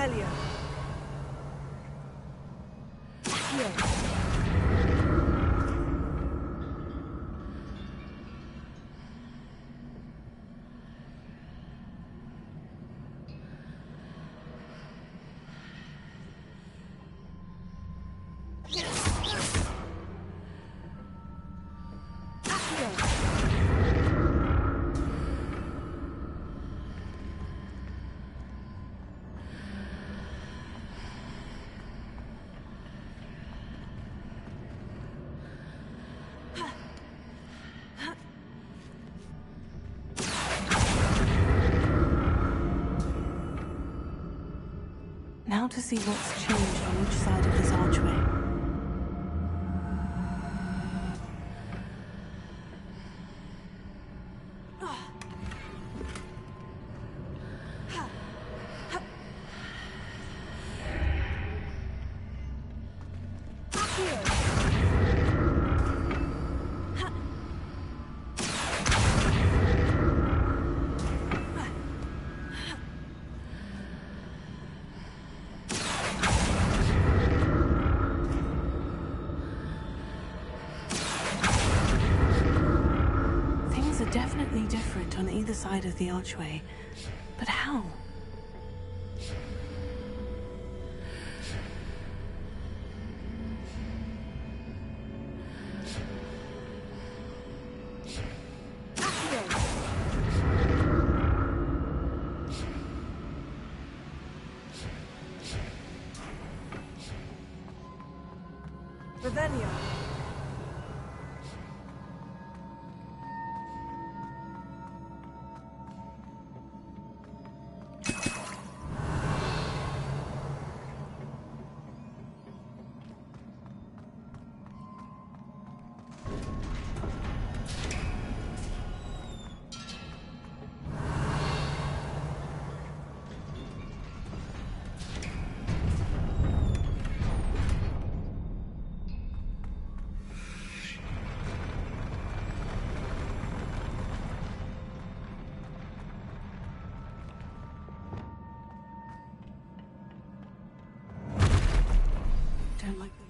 Speaker 7: Revelio.
Speaker 1: Now to see what's changed on each side of this archway. Definitely different on either side of the archway. But how?
Speaker 7: Revelio.
Speaker 1: Don't like them.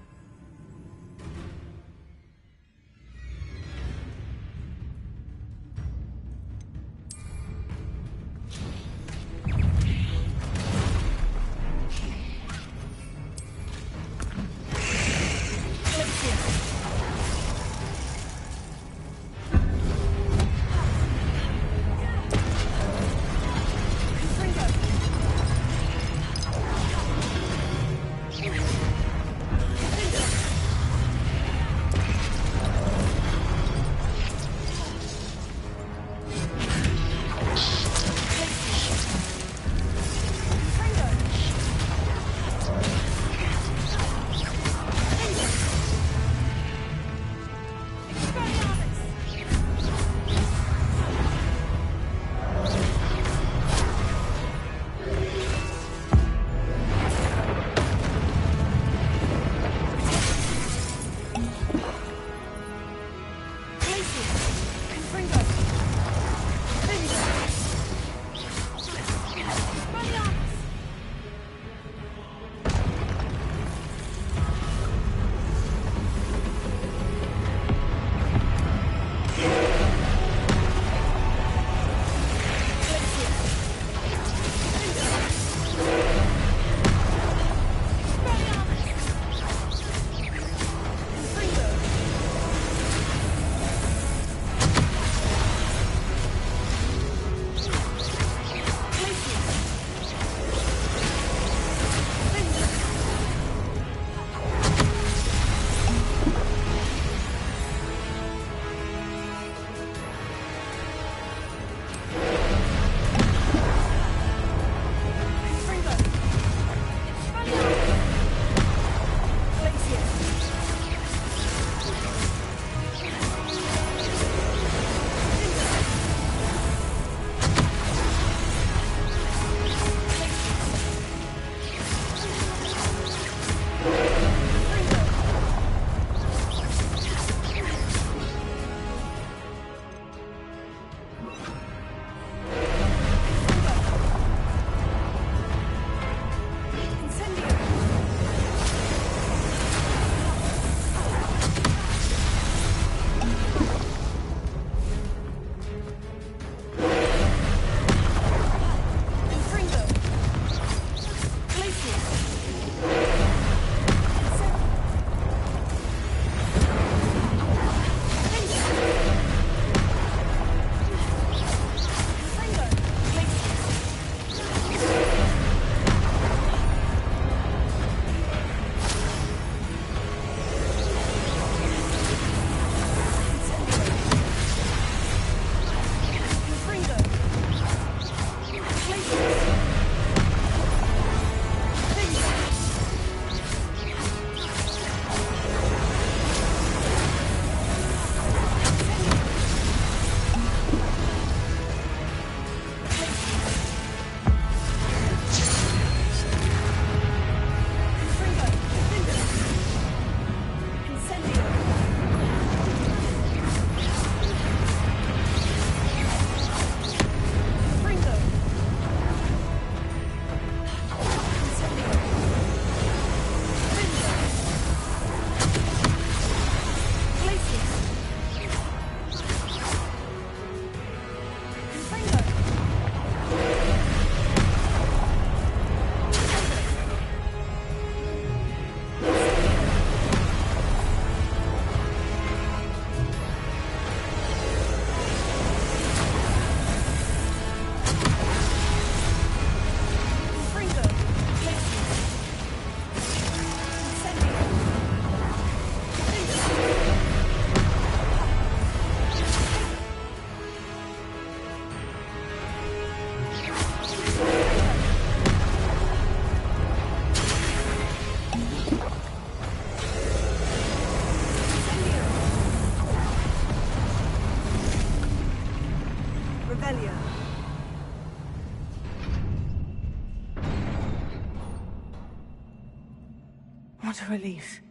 Speaker 1: What a relief.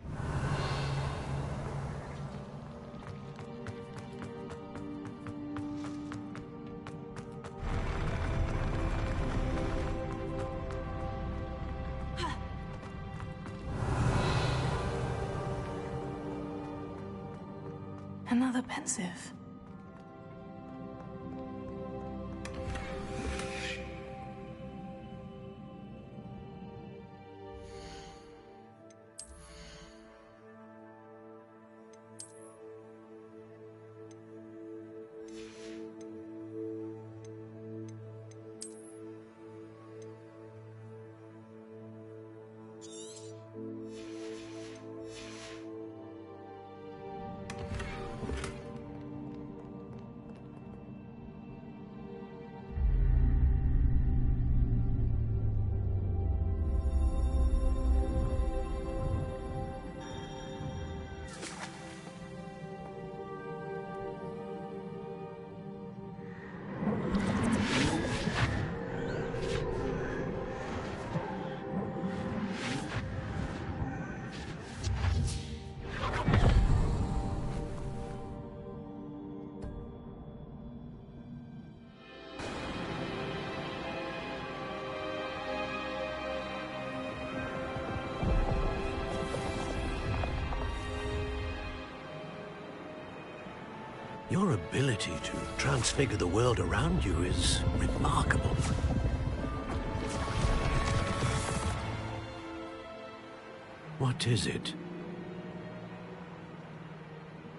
Speaker 1: Another pensive.
Speaker 12: Your ability to transfigure the world around you is remarkable. What is it?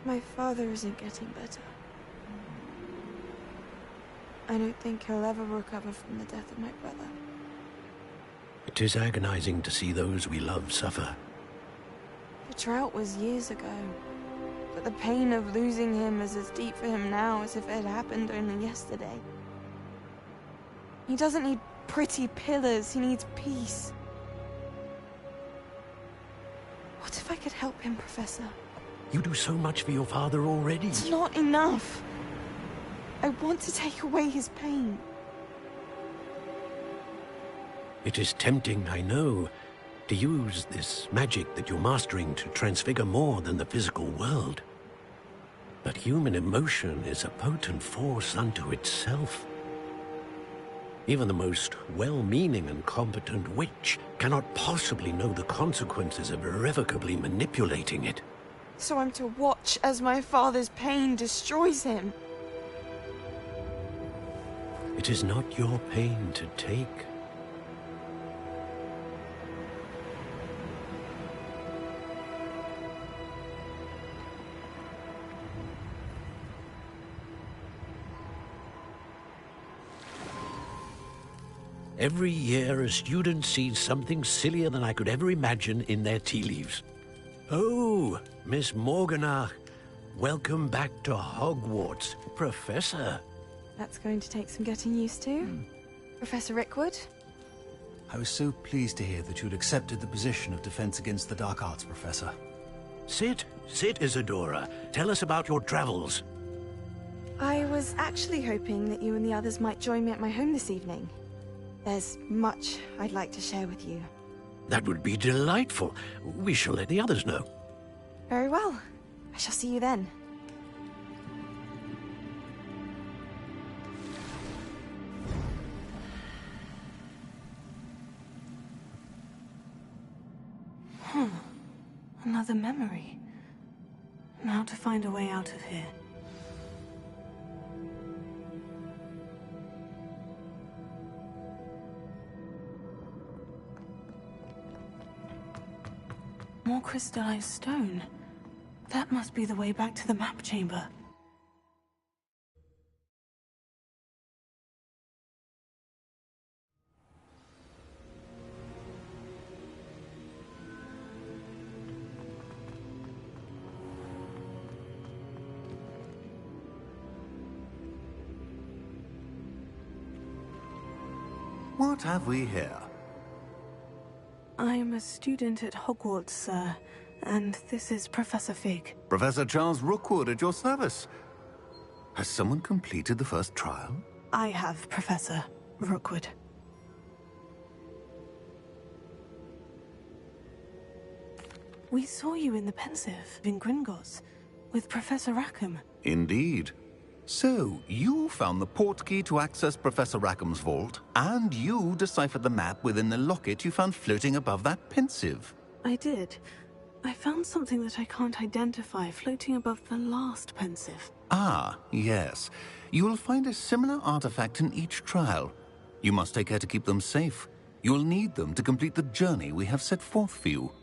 Speaker 13: My father isn't getting better. I don't think he'll ever recover from the death of my brother.
Speaker 12: It is agonizing to see those we love suffer.
Speaker 13: The drought was years ago, but the pain of losing him is as deep for him now as if it had happened only yesterday. He doesn't need pretty pillars, he needs peace. What if I could help him, Professor?
Speaker 12: You do so much for your father already.
Speaker 13: It's not enough. I want to take away his pain.
Speaker 12: It is tempting, I know, to use this magic that you're mastering to transfigure more than the physical world. But human emotion is a potent force unto itself. Even the most well-meaning and competent witch cannot possibly know the consequences of irrevocably manipulating it.
Speaker 13: So I'm to watch as my father's pain destroys him.
Speaker 12: It is not your pain to take. Every year, a student sees something sillier than I could ever imagine in their tea leaves. Oh, Miss Morganach, welcome back to Hogwarts, Professor.
Speaker 13: That's going to take some getting used to. Professor Rickwood?
Speaker 8: I was so pleased to hear that you'd accepted the position of Defense Against the Dark Arts, Professor.
Speaker 12: Sit, Isadora. Tell us about your travels.
Speaker 13: I was actually hoping that you and the others might join me at my home this evening. There's much I'd like to share with you.
Speaker 12: That would be delightful. We shall let the others know.
Speaker 13: Very well. I shall see you then.
Speaker 1: Another memory. Now to find a way out of here. More crystallized stone. That must be the way back to the map chamber.
Speaker 8: What have we here?
Speaker 1: I'm a student at Hogwarts, sir, and this is Professor Fig.
Speaker 8: Professor Charles Rookwood at your service. Has someone completed the first trial?
Speaker 1: I have, Professor Rookwood. We saw you in the Pensive in Gringotts with Professor Rackham.
Speaker 8: Indeed. So, you found the portkey to access Professor Rackham's vault, and you deciphered the map within the locket you found floating above that Pensive.
Speaker 1: I did. I found something that I can't identify floating above the last Pensive.
Speaker 8: Ah, yes. You will find a similar artifact in each trial. You must take care to keep them safe. You'll need them to complete the journey we have set forth for you.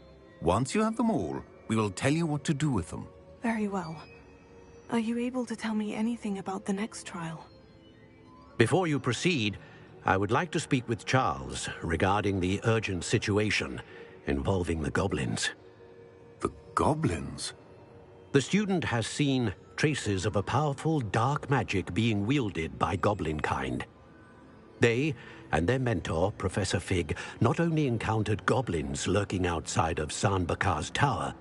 Speaker 8: Once you have them all, we will tell you what to do with them.
Speaker 1: Very well. Are you able to tell me anything about the next trial?
Speaker 12: Before you proceed, I would like to speak with Charles regarding the urgent situation involving the goblins.
Speaker 8: The goblins?
Speaker 12: The student has seen traces of a powerful dark magic being wielded by goblin kind. They and their mentor, Professor Fig, not only encountered goblins lurking outside of San Bakar's tower,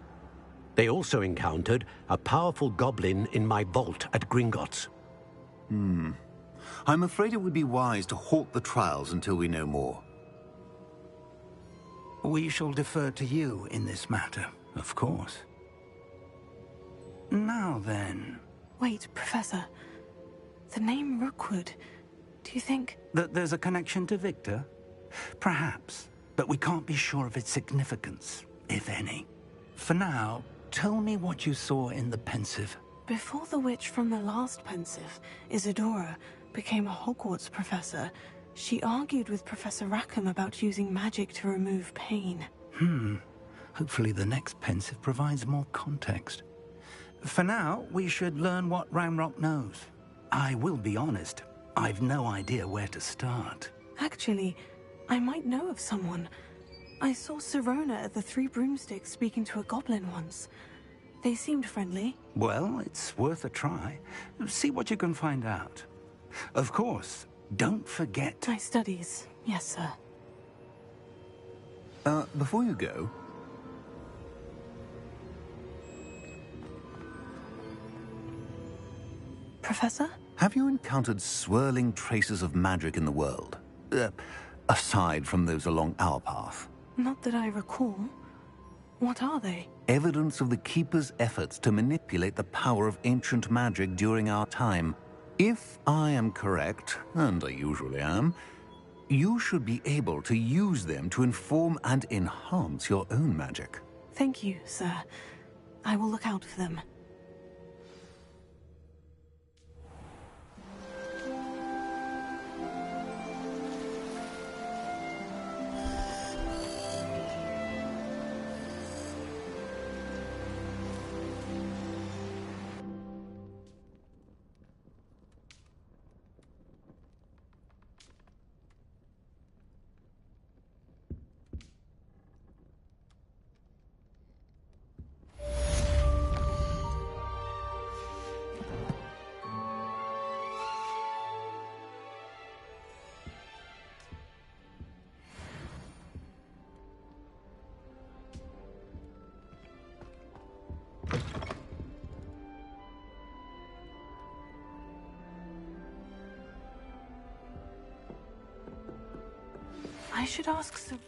Speaker 12: they also encountered a powerful goblin in my vault at Gringotts.
Speaker 8: I'm afraid it would be wise to halt the trials until we know more.
Speaker 3: We shall defer to you in this matter, of course. Now then...
Speaker 1: Wait, Professor. The name Rookwood. Do you think...
Speaker 3: that there's a connection to Victor? Perhaps, but we can't be sure of its significance, if any. For now, tell me what you saw in the Pensive.
Speaker 1: Before the witch from the last Pensive, Isadora, became a Hogwarts professor, she argued with Professor Rackham about using magic to remove pain.
Speaker 3: Hopefully the next Pensive provides more context. For now, we should learn what Ramrock knows. I will be honest, I've no idea where to start.
Speaker 1: Actually, I might know of someone. I saw Sirona at the Three Broomsticks speaking to a goblin once. They seemed friendly.
Speaker 3: Well, it's worth a try. See what you can find out. Of course, don't forget...
Speaker 1: My studies, yes, sir.
Speaker 8: Before you go...
Speaker 1: Professor?
Speaker 8: Have you encountered swirling traces of magic in the world? Aside from those along our path?
Speaker 1: Not that I recall. What are they?
Speaker 8: Evidence of the Keeper's efforts to manipulate the power of ancient magic during our time. If I am correct, and I usually am, you should be able to use them to inform and enhance your own magic.
Speaker 1: Thank you, sir. I will look out for them. I should ask some...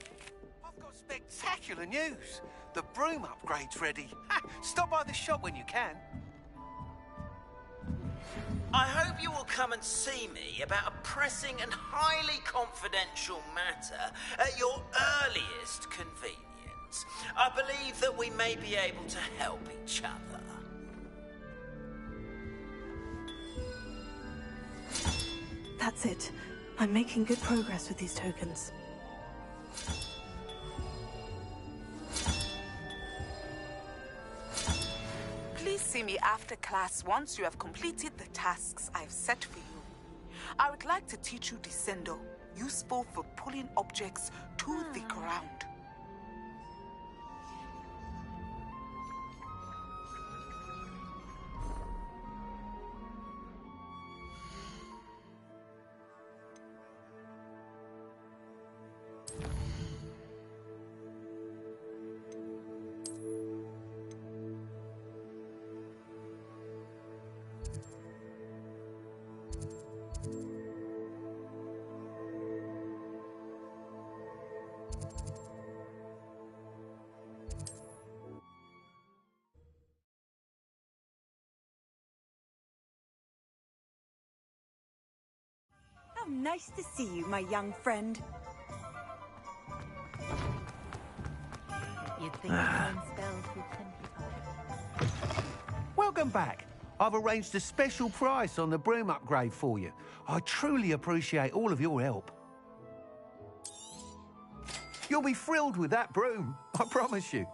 Speaker 14: I've got spectacular news. The broom upgrade's ready. Stop by the shop when you can.
Speaker 10: I hope you will come and see me about a pressing and highly confidential matter at your earliest convenience. I believe that we may be able to help each other.
Speaker 1: That's it. I'm making good progress with these tokens.
Speaker 15: Please see me after class once you have completed the tasks I've set for you. I would like to teach you Descendo, useful for pulling objects to the ground.
Speaker 7: How nice to see you, my young friend.
Speaker 2: You'd think throwing spells would simplify.
Speaker 14: Welcome back. I've arranged a special price on the broom upgrade for you. I truly appreciate all of your help. You'll be thrilled with that broom, I promise you.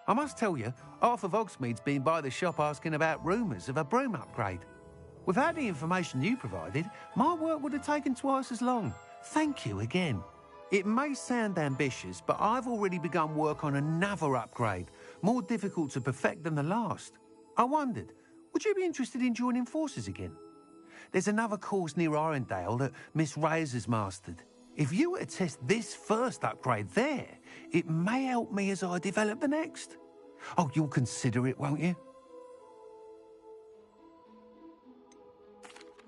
Speaker 14: I must tell you, half of Hogsmeade's been by the shop asking about rumours of a broom upgrade. Without the information you provided, my work would have taken twice as long. Thank you again. It may sound ambitious, but I've already begun work on another upgrade, more difficult to perfect than the last. I wondered, would you be interested in joining forces again? There's another course near Arendelle that Miss Reyes has mastered. If you were to test this first upgrade there, it may help me as I develop the next. Oh, you'll consider it, won't you?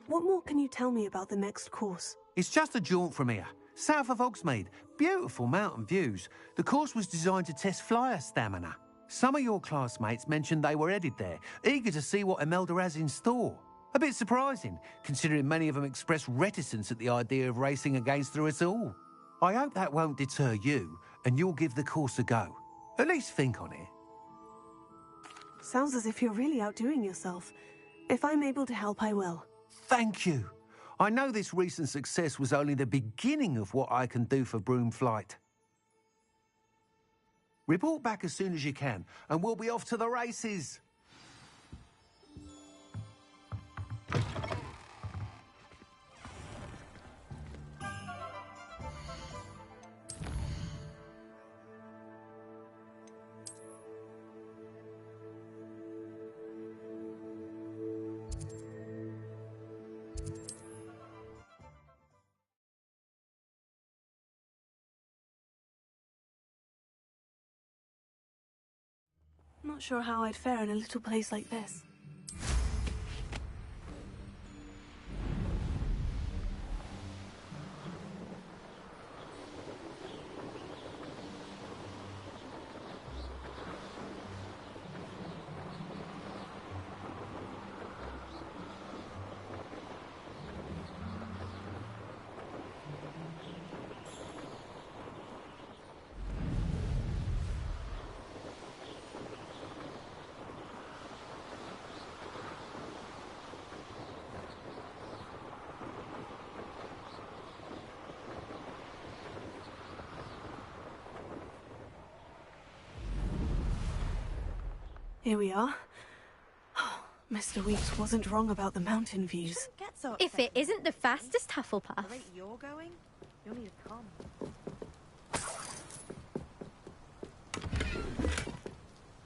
Speaker 1: What more can you tell me about the next course?
Speaker 14: It's just a jaunt from here, south of Hogsmeade. Beautiful mountain views. The course was designed to test flyer stamina. Some of your classmates mentioned they were headed there, eager to see what Imelda has in store. A bit surprising, considering many of them expressed reticence at the idea of racing against her at all. I hope that won't deter you, and you'll give the course a go. At least think on it.
Speaker 1: Sounds as if you're really outdoing yourself. If I'm able to help, I will.
Speaker 14: Thank you. I know this recent success was only the beginning of what I can do for broom flight. Report back as soon as you can, and we'll be off to the races.
Speaker 1: Not sure how I'd fare in a little place like this. Here we are. Mr. Weeks wasn't wrong about the mountain views.
Speaker 9: If it isn't the fastest Hufflepuff.
Speaker 7: The rate you're going, you'll need a com.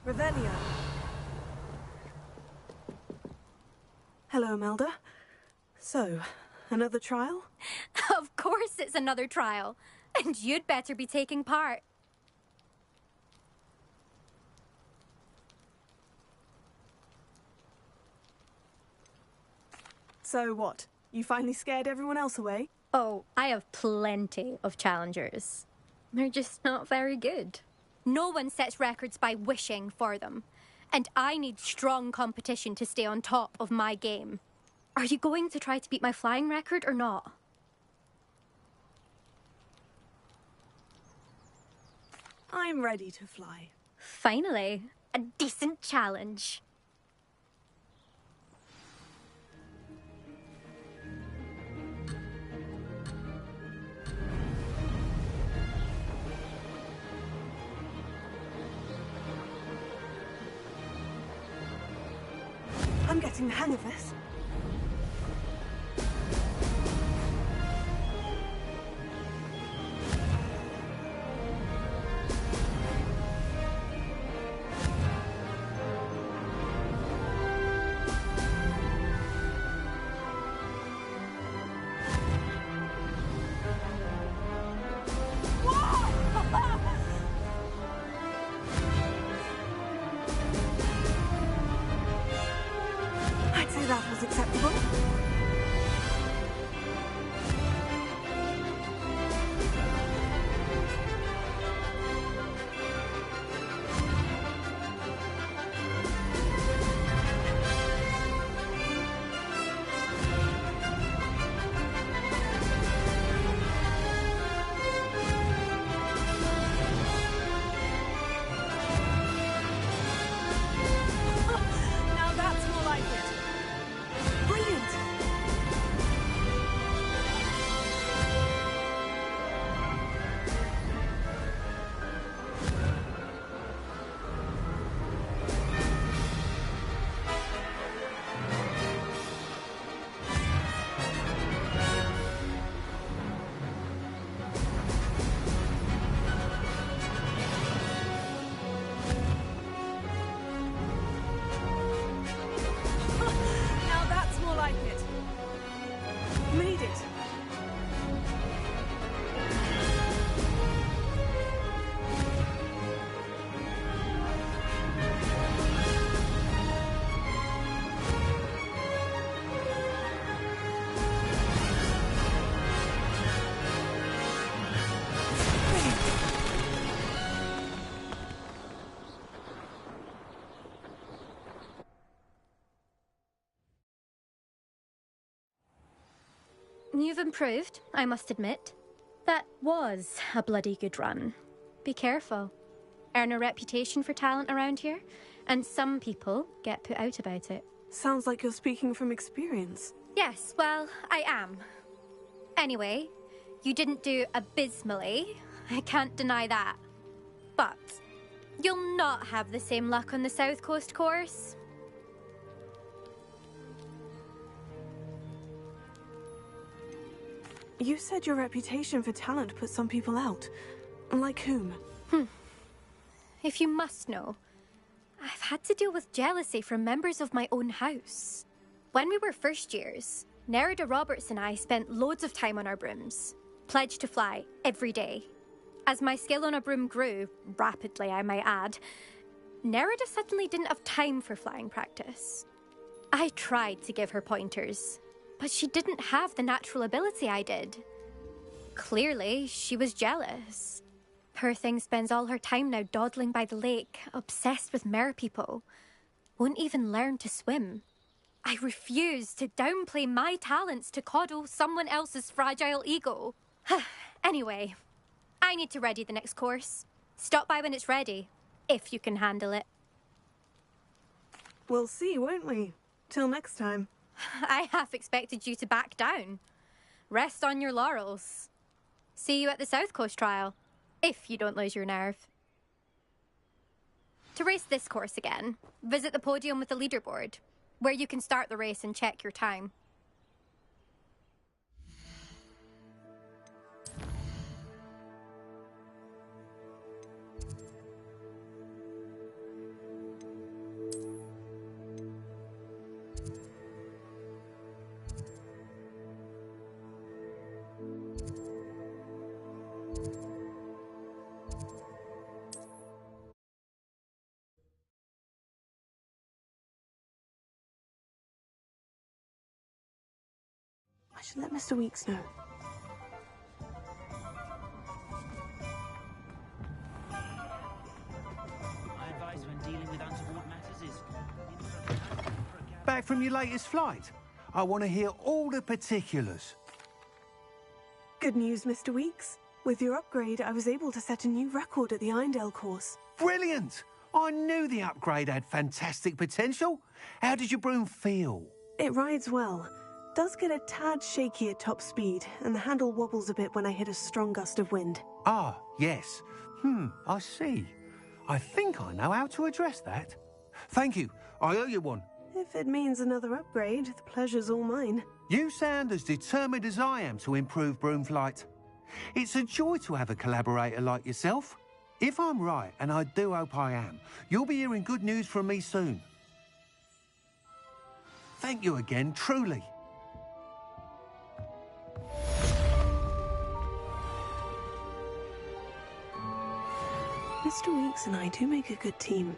Speaker 1: Revelio. Hello, Imelda. So, another trial?
Speaker 9: Of course it's another trial. And you'd better be taking part.
Speaker 1: So what? You finally scared everyone else away?
Speaker 9: Oh, I have plenty of challengers. They're just not very good. No one sets records by wishing for them. And I need strong competition to stay on top of my game. Are you going to try to beat my flying record or not?
Speaker 1: I'm ready to fly.
Speaker 9: Finally, a decent challenge.
Speaker 1: I'm getting the hang of this. Sounds acceptable.
Speaker 13: Now that's more like it.
Speaker 1: Brilliant!
Speaker 13: Now that's more like it.
Speaker 1: Made it!
Speaker 9: You've improved, I must admit. That was a bloody good run. Be careful. Earn a reputation for talent around here, and some people get put out about it.
Speaker 1: Sounds like you're speaking from experience.
Speaker 9: Yes, well, I am. Anyway, you didn't do abysmally. I can't deny that. But you'll not have the same luck on the South Coast course.
Speaker 1: You said your reputation for talent put some people out. Like whom?
Speaker 9: If you must know, I've had to deal with jealousy from members of my own house. When we were first years, Nerida Roberts and I spent loads of time on our brooms, pledged to fly every day. As my skill on a broom grew, rapidly I might add, Nerida suddenly didn't have time for flying practice. I tried to give her pointers, but she didn't have the natural ability I did. Clearly, she was jealous. Poor thing spends all her time now dawdling by the lake, obsessed with merpeople. Won't even learn to swim. I refuse to downplay my talents to coddle someone else's fragile ego. Anyway, I need to ready the next course. Stop by when it's ready, if you can handle it.
Speaker 1: We'll see, won't we? Till next time.
Speaker 9: I half expected you to back down. Rest on your laurels. See you at the South Coast trial, if you don't lose your nerve. To race this course again, visit the podium with the leaderboard, where you can start the race and check your time.
Speaker 1: I should let Mr. Weeks know.
Speaker 16: My advice when dealing with untoward matters is...
Speaker 14: Back from your latest flight? I want to hear all the particulars.
Speaker 1: Good news, Mr. Weeks. With your upgrade, I was able to set a new record at the Irondale course.
Speaker 14: Brilliant! I knew the upgrade had fantastic potential. How did your broom feel?
Speaker 1: It rides well. Does get a tad shaky at top speed, and the handle wobbles a bit when I hit a strong gust of wind.
Speaker 14: Ah, yes. I see. I think I know how to address that. Thank you. I owe you one.
Speaker 1: If it means another upgrade, the pleasure's all mine.
Speaker 14: You sound as determined as I am to improve broom flight. It's a joy to have a collaborator like yourself. If I'm right, and I do hope I am, you'll be hearing good news from me soon. Thank you again, truly.
Speaker 1: Mr. Weeks and I do make a good team.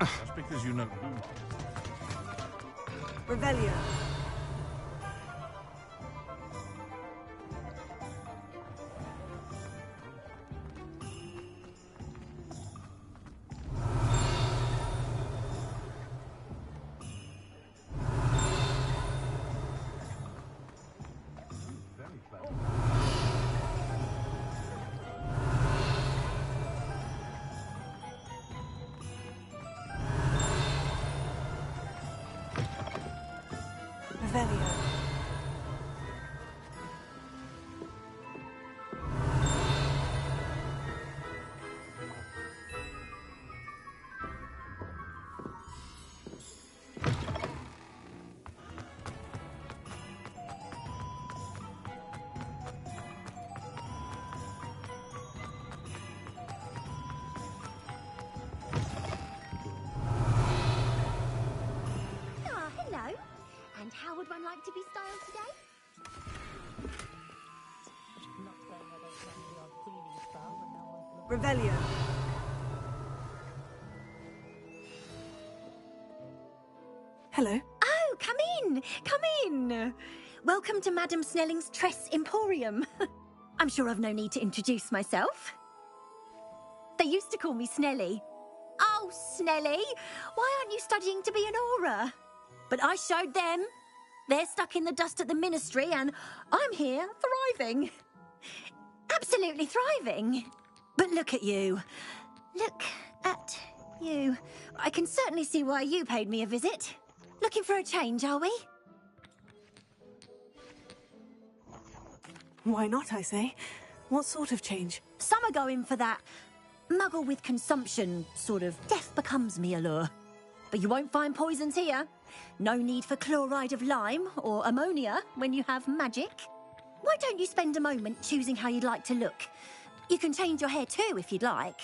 Speaker 17: Just because you know who.
Speaker 18: Revelio. Revelio.
Speaker 19: Ah, hello. And how would one like to be styled today?
Speaker 18: Revelio. Hello.
Speaker 19: Oh, come in! Come in! Welcome to Madame Snelling's Tress Emporium. I'm sure I've no need to introduce myself. They used to call me Snelly. Oh, Snelly! Why aren't you studying to be an aura? But I showed them. They're stuck in the dust at the ministry, and I'm here, thriving. Absolutely thriving. But look at you. Look at you. I can certainly see why you paid me a visit. Looking for a change, are we?
Speaker 18: Why not, I say? What sort of change?
Speaker 19: Some are going for that muggle with consumption, sort of death becomes me allure. But you won't find poisons here. No need for chloride of lime or ammonia when you have magic. Why don't you spend a moment choosing how you'd like to look? You can change your hair too if you'd like.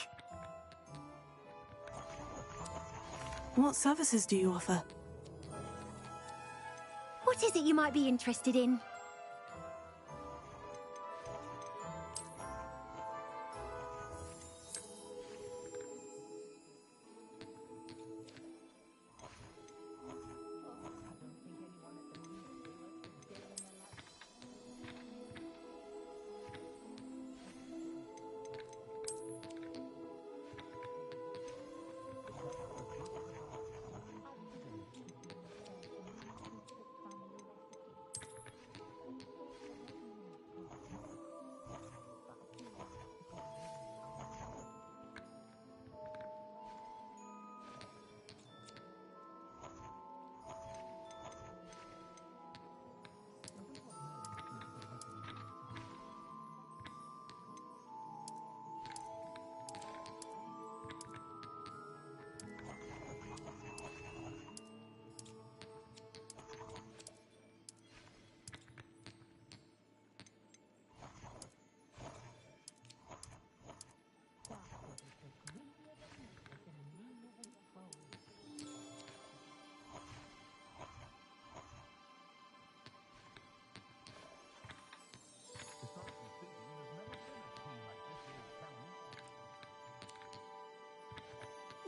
Speaker 18: What services do you offer?
Speaker 19: What is it you might be interested in?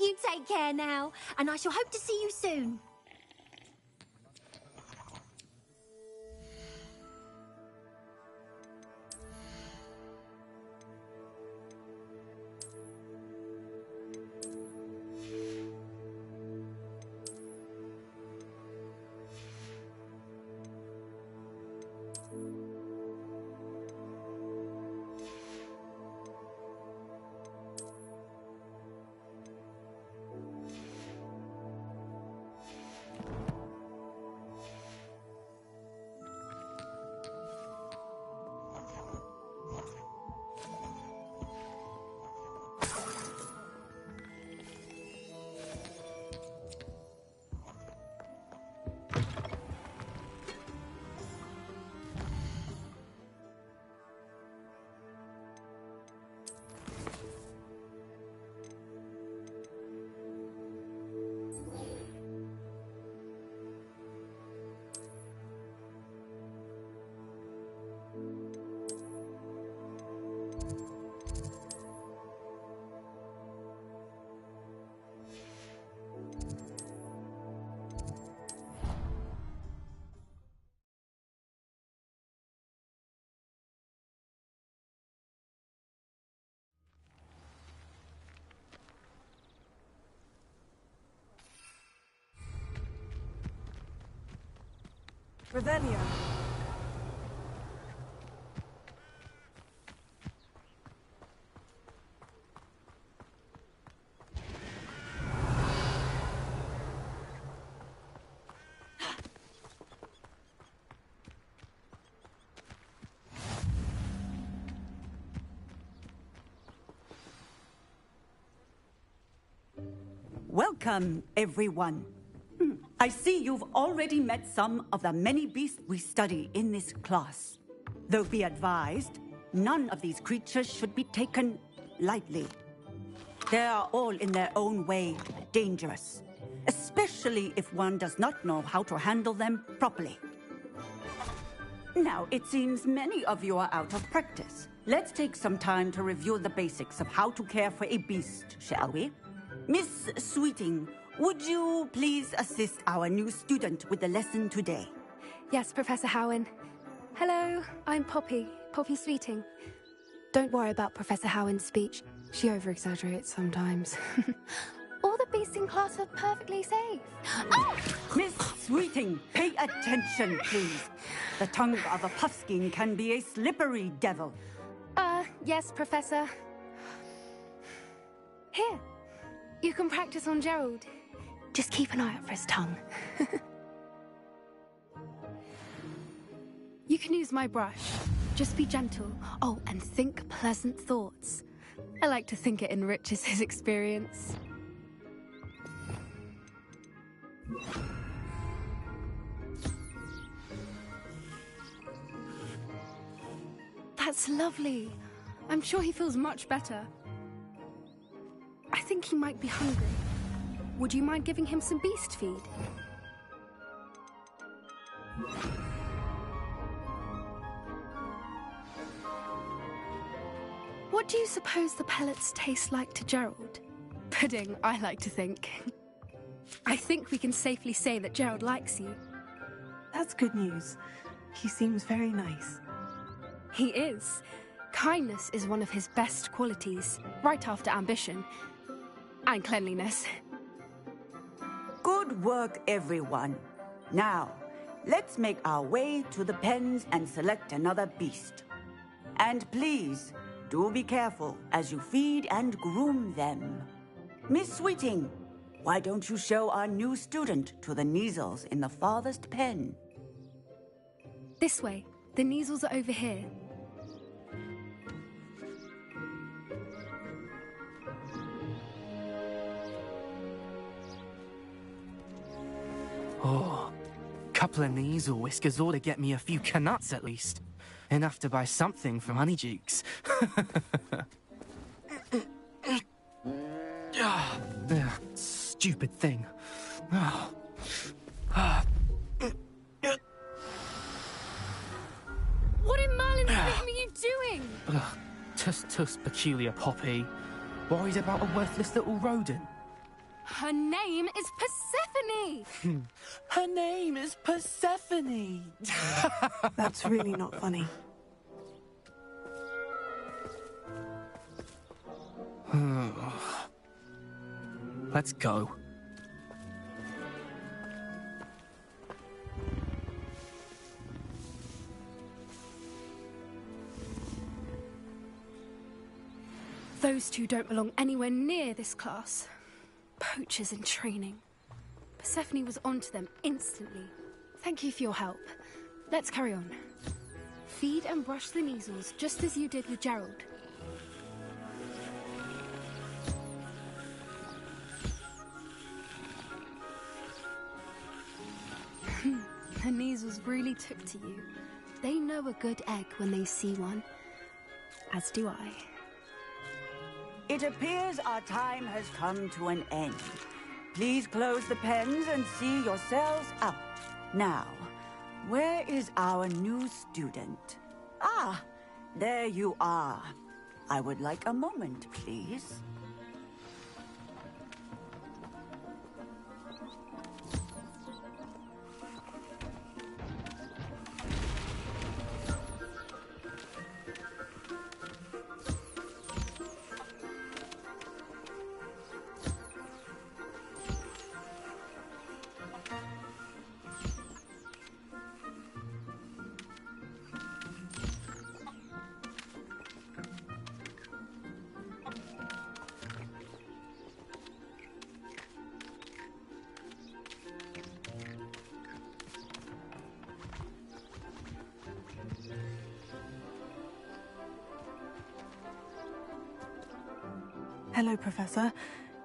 Speaker 19: You take care now, and I shall hope to see you soon.
Speaker 18: Revelio.
Speaker 17: Welcome, everyone. I see you've already met some of the many beasts we study in this class. Though be advised, none of these creatures should be taken lightly. They are all in their own way dangerous, especially if one does not know how to handle them properly. Now, it seems many of you are out of practice. Let's take some time to review the basics of how to care for a beast, shall we? Miss Sweeting, would you please assist our new student with the lesson today?
Speaker 20: Yes, Professor Howen. Hello, I'm Poppy Sweeting. Don't worry about Professor Howen's speech. She over-exaggerates sometimes. All the beasts in class are perfectly safe. Ah!
Speaker 17: Miss Sweeting, pay attention, please. The tongue of a puffskein can be a slippery devil.
Speaker 20: Yes, Professor. Here, you can practice on Gerald. Just keep an eye out for his tongue. You can use my brush. Just be gentle. Oh, and think pleasant thoughts. I like to think it enriches his experience. That's lovely. I'm sure he feels much better. I think he might be hungry. Would you mind giving him some beast feed? What do you suppose the pellets taste like to Gerald? Pudding, I like to think. I think we can safely say that Gerald likes you.
Speaker 1: That's good news. He seems very nice.
Speaker 20: He is. Kindness is one of his best qualities, right after ambition. And cleanliness.
Speaker 17: Good work, everyone. Now, let's make our way to the pens and select another beast. And please, do be careful as you feed and groom them. Miss Sweeting, why don't you show our new student to the Neasels in the farthest pen?
Speaker 20: This way. The Neasels are over here.
Speaker 21: Oh, couple of Neasel whiskers ought to get me a few canuts at least. Enough to buy something from Honeydukes. Stupid thing.
Speaker 20: What in Merlin's name are you doing?
Speaker 21: Tuss peculiar Poppy. Worried about a worthless little rodent.
Speaker 20: Her name is Persephone!
Speaker 21: Her name is Persephone!
Speaker 1: That's really not funny.
Speaker 21: Let's go.
Speaker 20: Those two don't belong anywhere near this class. Poachers in training. Persephone was onto them instantly. Thank you for your help. Let's carry on. Feed and brush the Neasels just as you did with Gerald. The Neasels really took to you. They know a good egg when they see one. As do I.
Speaker 17: It appears our time has come to an end. Please close the pens and see yourselves out. Now, where is our new student? Ah, there you are. I would like a moment, please.
Speaker 1: Hello, Professor.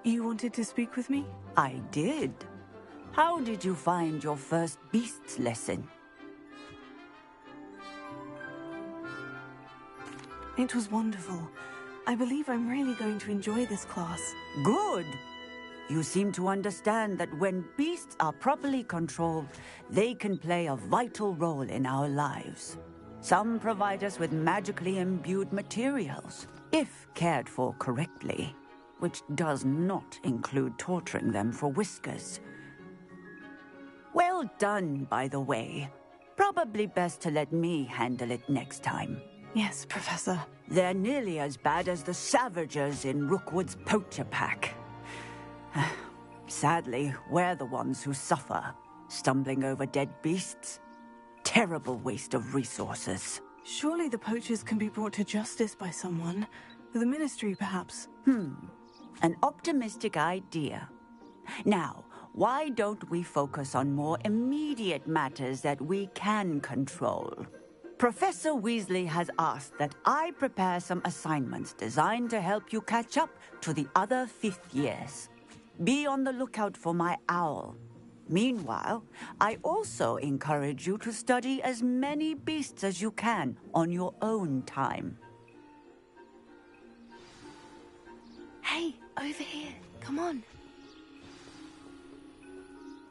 Speaker 1: You wanted to speak with me?
Speaker 4: I did. How did you find your first beasts lesson?
Speaker 1: It was wonderful. I believe I'm really going to enjoy this class.
Speaker 4: Good. You seem to understand that when beasts are properly controlled, they can play a vital role in our lives. Some provide us with magically imbued materials, if cared for correctly, which does not include torturing them for whiskers. Well done, by the way. Probably best to let me handle it next time.
Speaker 1: Yes, Professor.
Speaker 4: They're nearly as bad as the Savagers in Rookwood's poacher pack. Sadly, we're the ones who suffer, stumbling over dead beasts. Terrible waste of resources.
Speaker 1: Surely the poachers can be brought to justice by someone. The Ministry, perhaps.
Speaker 4: An optimistic idea. Now, why don't we focus on more immediate matters that we can control? Professor Weasley has asked that I prepare some assignments designed to help you catch up to the other fifth years. Be on the lookout for my owl. Meanwhile, I also encourage you to study as many beasts as you can on your own time.
Speaker 20: Hey, over here. Come on.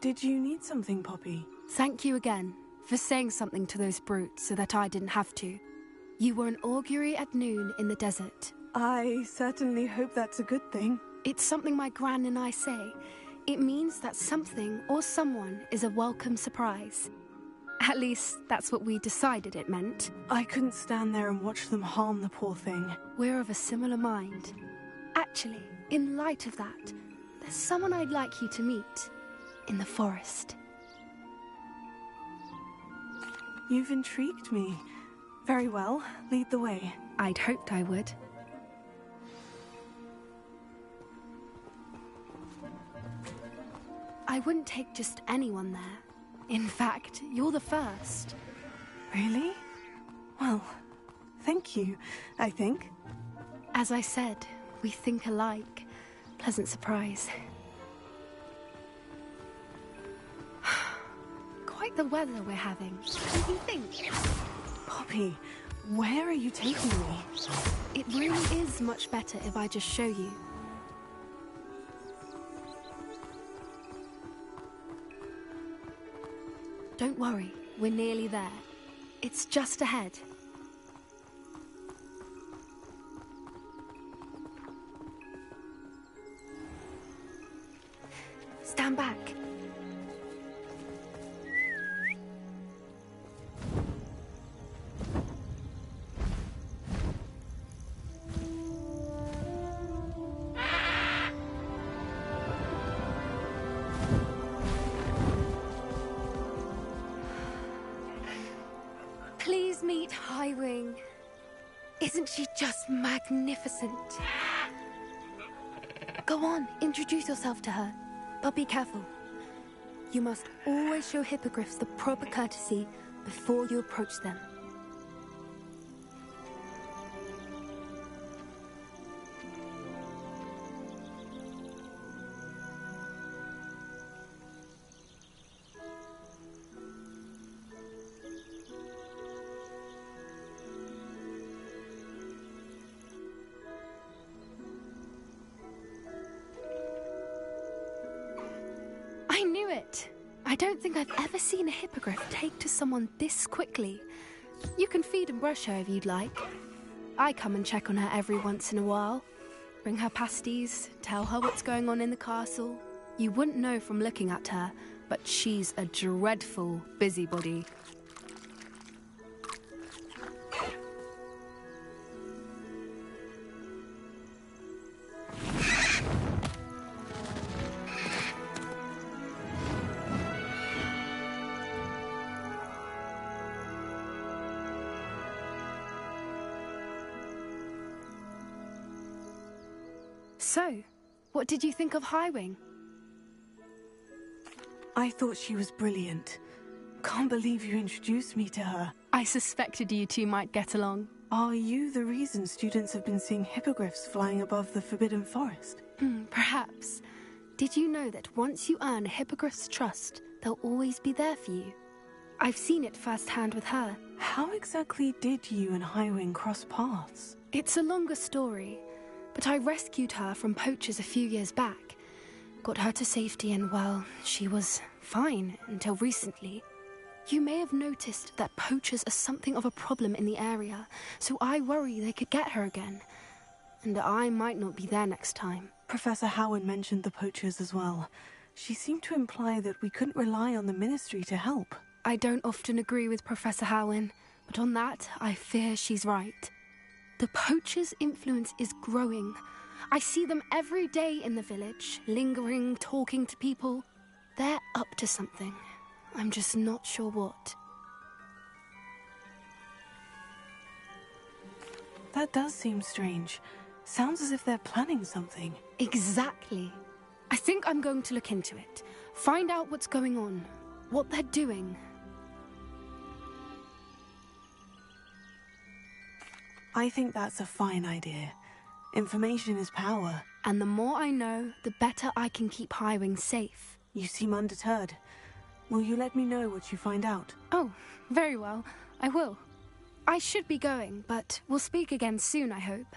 Speaker 1: Did you need something, Poppy?
Speaker 20: Thank you again for saying something to those brutes so that I didn't have to. You were an augury at noon in the desert.
Speaker 1: I certainly hope that's a good thing.
Speaker 20: It's something my gran and I say. It means that something or someone is a welcome surprise. At least, that's what we decided it meant.
Speaker 1: I couldn't stand there and watch them harm the poor thing.
Speaker 20: We're of a similar mind. Actually, in light of that, there's someone I'd like you to meet. In the forest.
Speaker 1: You've intrigued me. Very well, lead the way.
Speaker 20: I'd hoped I would. I wouldn't take just anyone there. In fact, you're the first.
Speaker 1: Really? Well, thank you, I think.
Speaker 20: As I said, we think alike. Pleasant surprise. Quite the weather we're having. What do you think?
Speaker 1: Poppy, where are you taking me?
Speaker 20: It really is much better if I just show you. Don't worry, we're nearly there. It's just ahead. Stand back. Please meet Highwing. Isn't she just magnificent? Go on, introduce yourself to her. But be careful. You must always show hippogriffs the proper courtesy before you approach them. I knew it! I don't think I've ever seen a hippogriff take to someone this quickly. You can feed and brush her if you'd like. I come and check on her every once in a while. Bring her pasties, tell her what's going on in the castle. You wouldn't know from looking at her, but she's a dreadful busybody. So, what did you think of Highwing?
Speaker 1: I thought she was brilliant. Can't believe you introduced me to her.
Speaker 20: I suspected you two might get along.
Speaker 1: Are you the reason students have been seeing hippogriffs flying above the Forbidden Forest?
Speaker 20: Perhaps. Did you know that once you earn a hippogriff's trust, they'll always be there for you? I've seen it firsthand with her.
Speaker 1: How exactly did you and Highwing cross paths?
Speaker 20: It's a longer story, but I rescued her from poachers a few years back. Got her to safety and, well, she was fine until recently. You may have noticed that poachers are something of a problem in the area, so I worry they could get her again. And I might not be there next time.
Speaker 1: Professor Howard mentioned the poachers as well. She seemed to imply that we couldn't rely on the Ministry to help.
Speaker 20: I don't often agree with Professor Howin, but on that, I fear she's right. The poachers' influence is growing. I see them every day in the village, lingering, talking to people. They're up to something. I'm just not sure what.
Speaker 1: That does seem strange. Sounds as if they're planning something.
Speaker 20: Exactly. I think I'm going to look into it. Find out what's going on, what they're doing.
Speaker 1: I think that's a fine idea. Information is power.
Speaker 20: And the more I know, the better I can keep Highwing safe.
Speaker 1: You seem undeterred. Will you let me know what you find out?
Speaker 20: Oh, very well. I will. I should be going, but we'll speak again soon, I hope.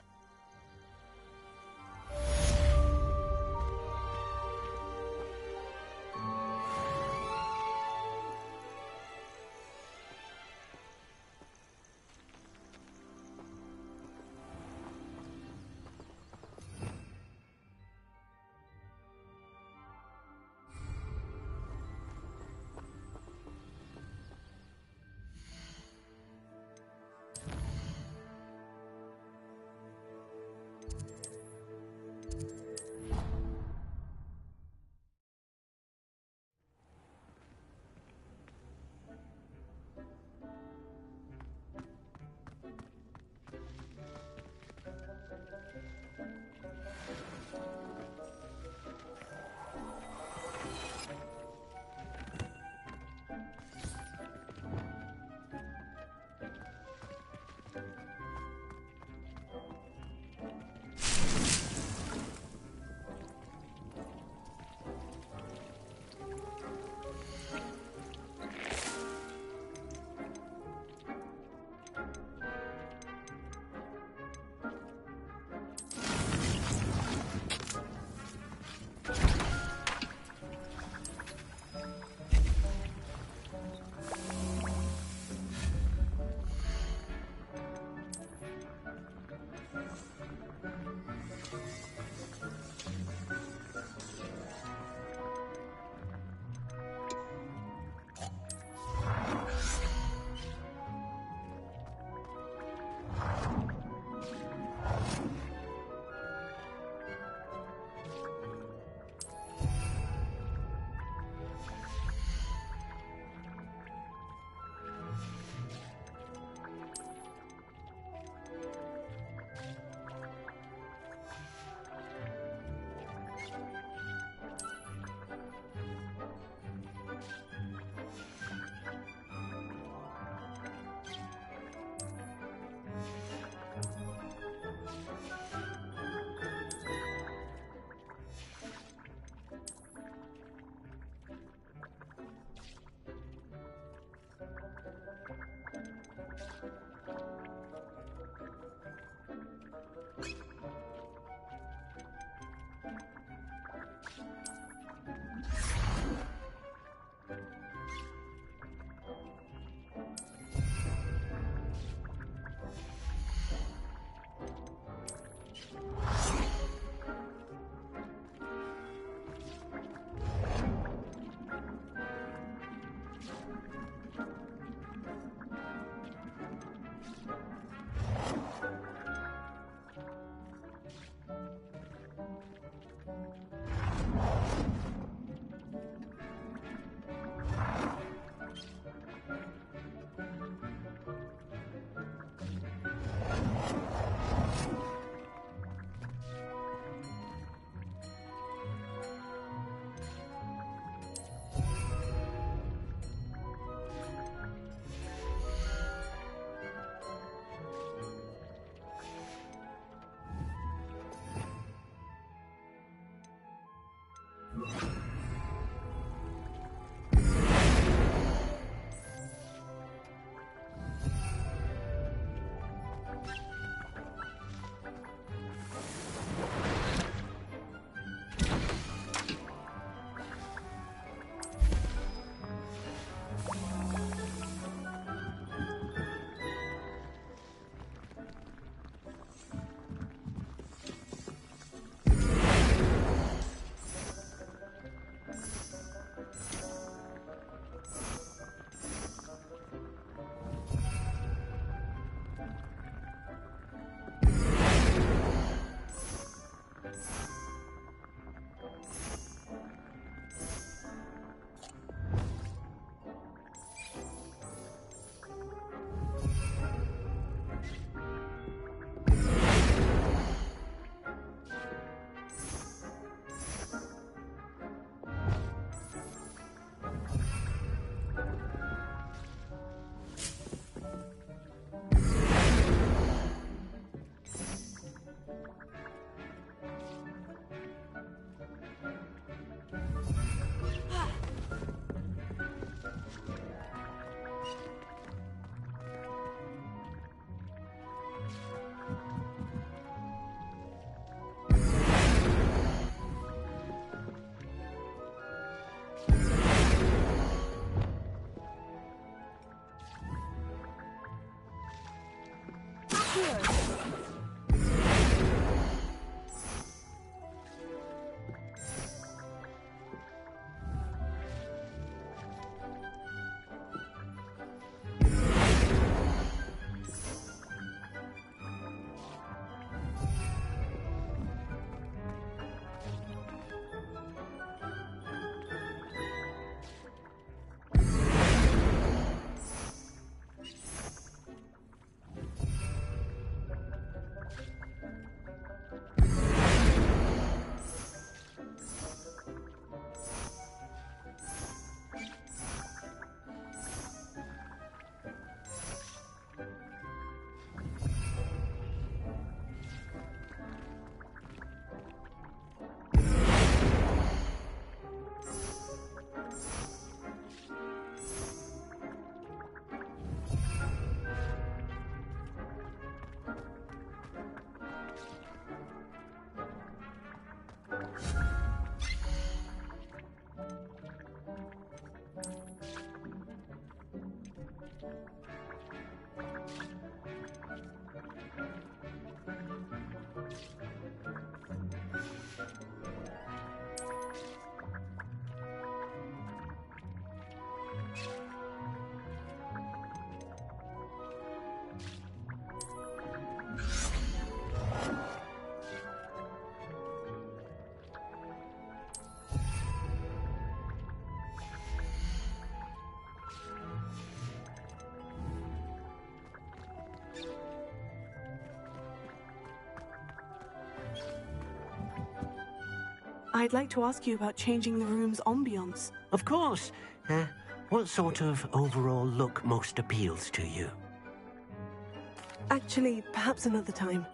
Speaker 1: I'd like to ask you about changing the room's ambiance.
Speaker 12: Of course. What sort of overall look most appeals to you?
Speaker 1: Actually, perhaps another time.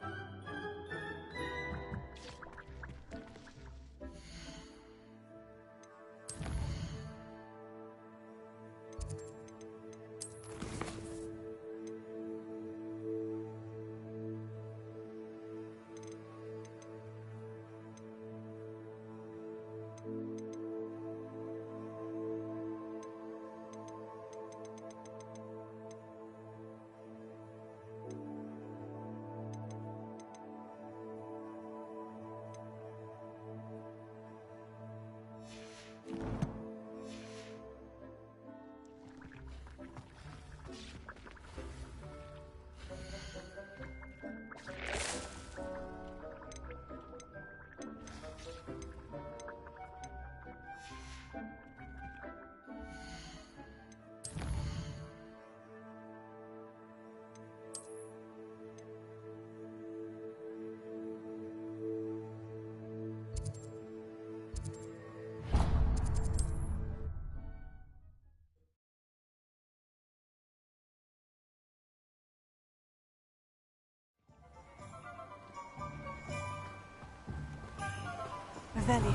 Speaker 1: Revelio.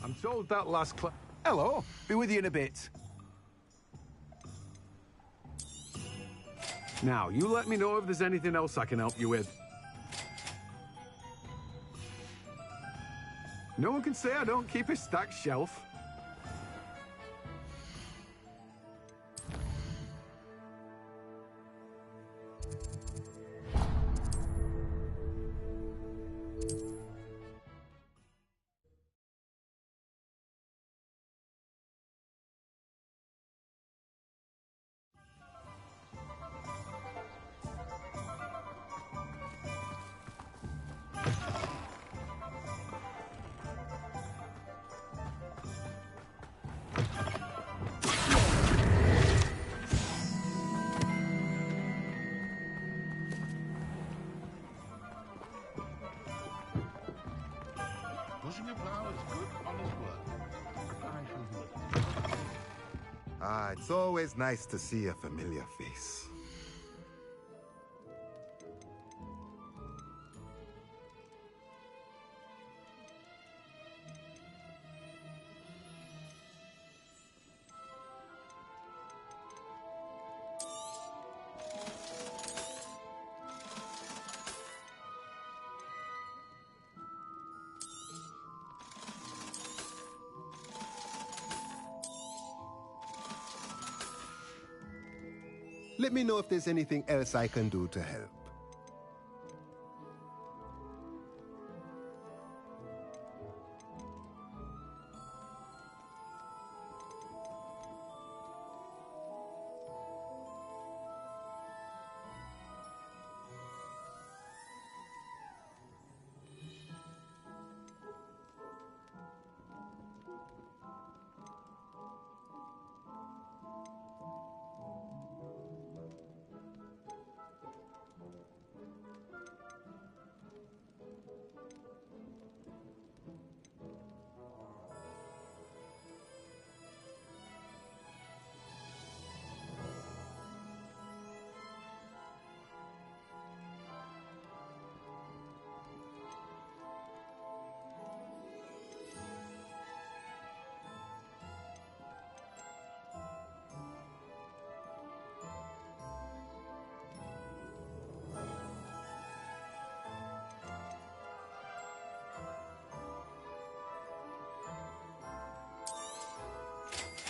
Speaker 14: I'm told that last Hello, be with you in a bit. Now, you let me know if there's anything else I can help you with. No one can say I don't keep a stacked shelf.
Speaker 5: It's always nice to see a familiar face. Let me know if there's anything else I can do to help.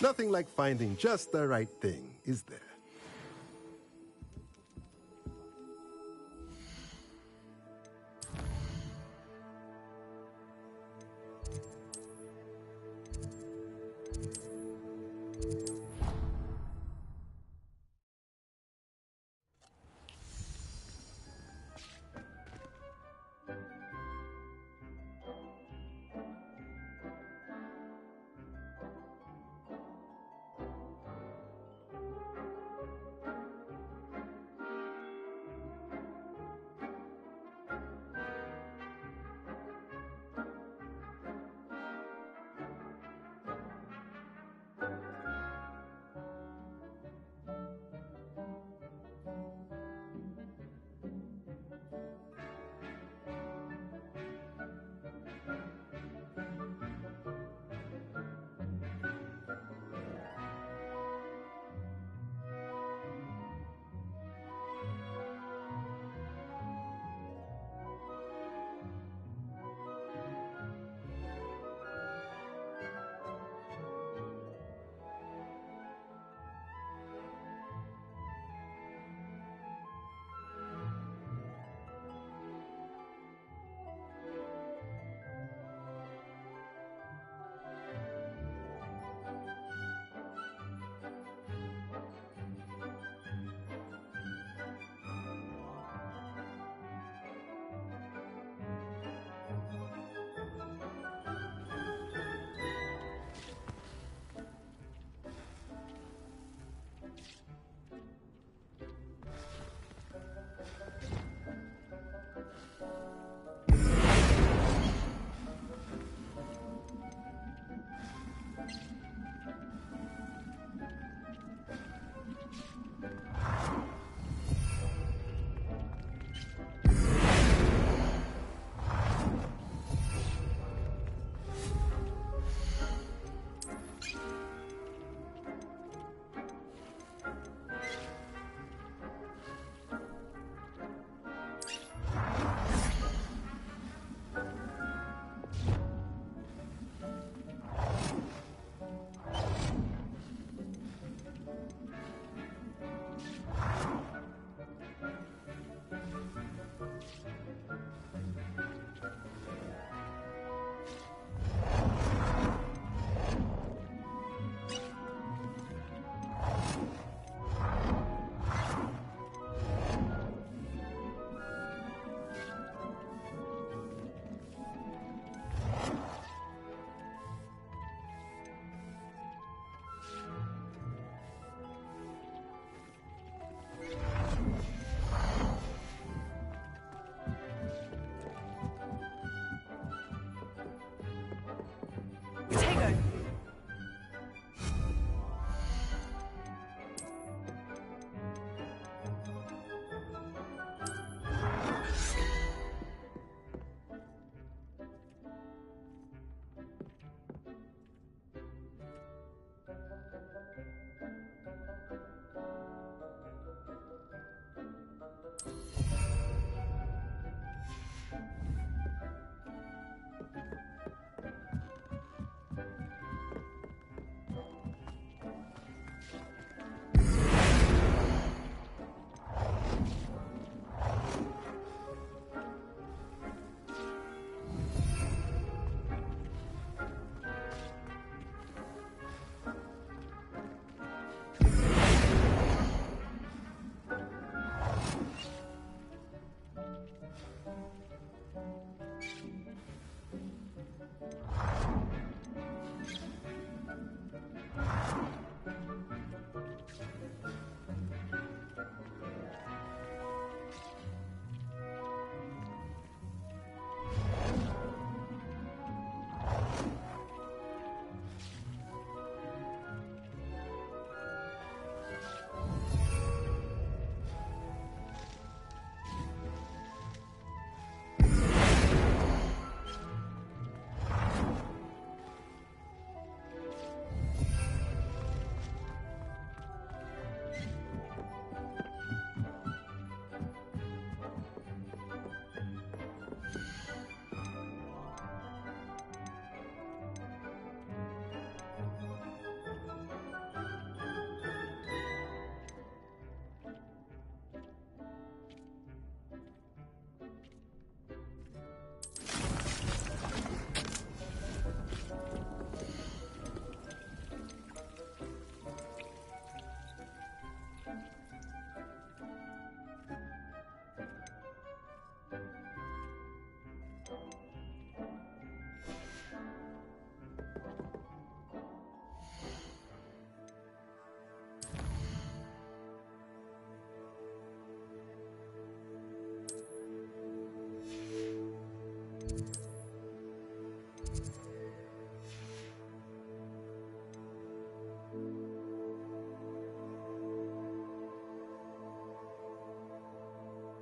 Speaker 5: Nothing like finding just the right thing, is there?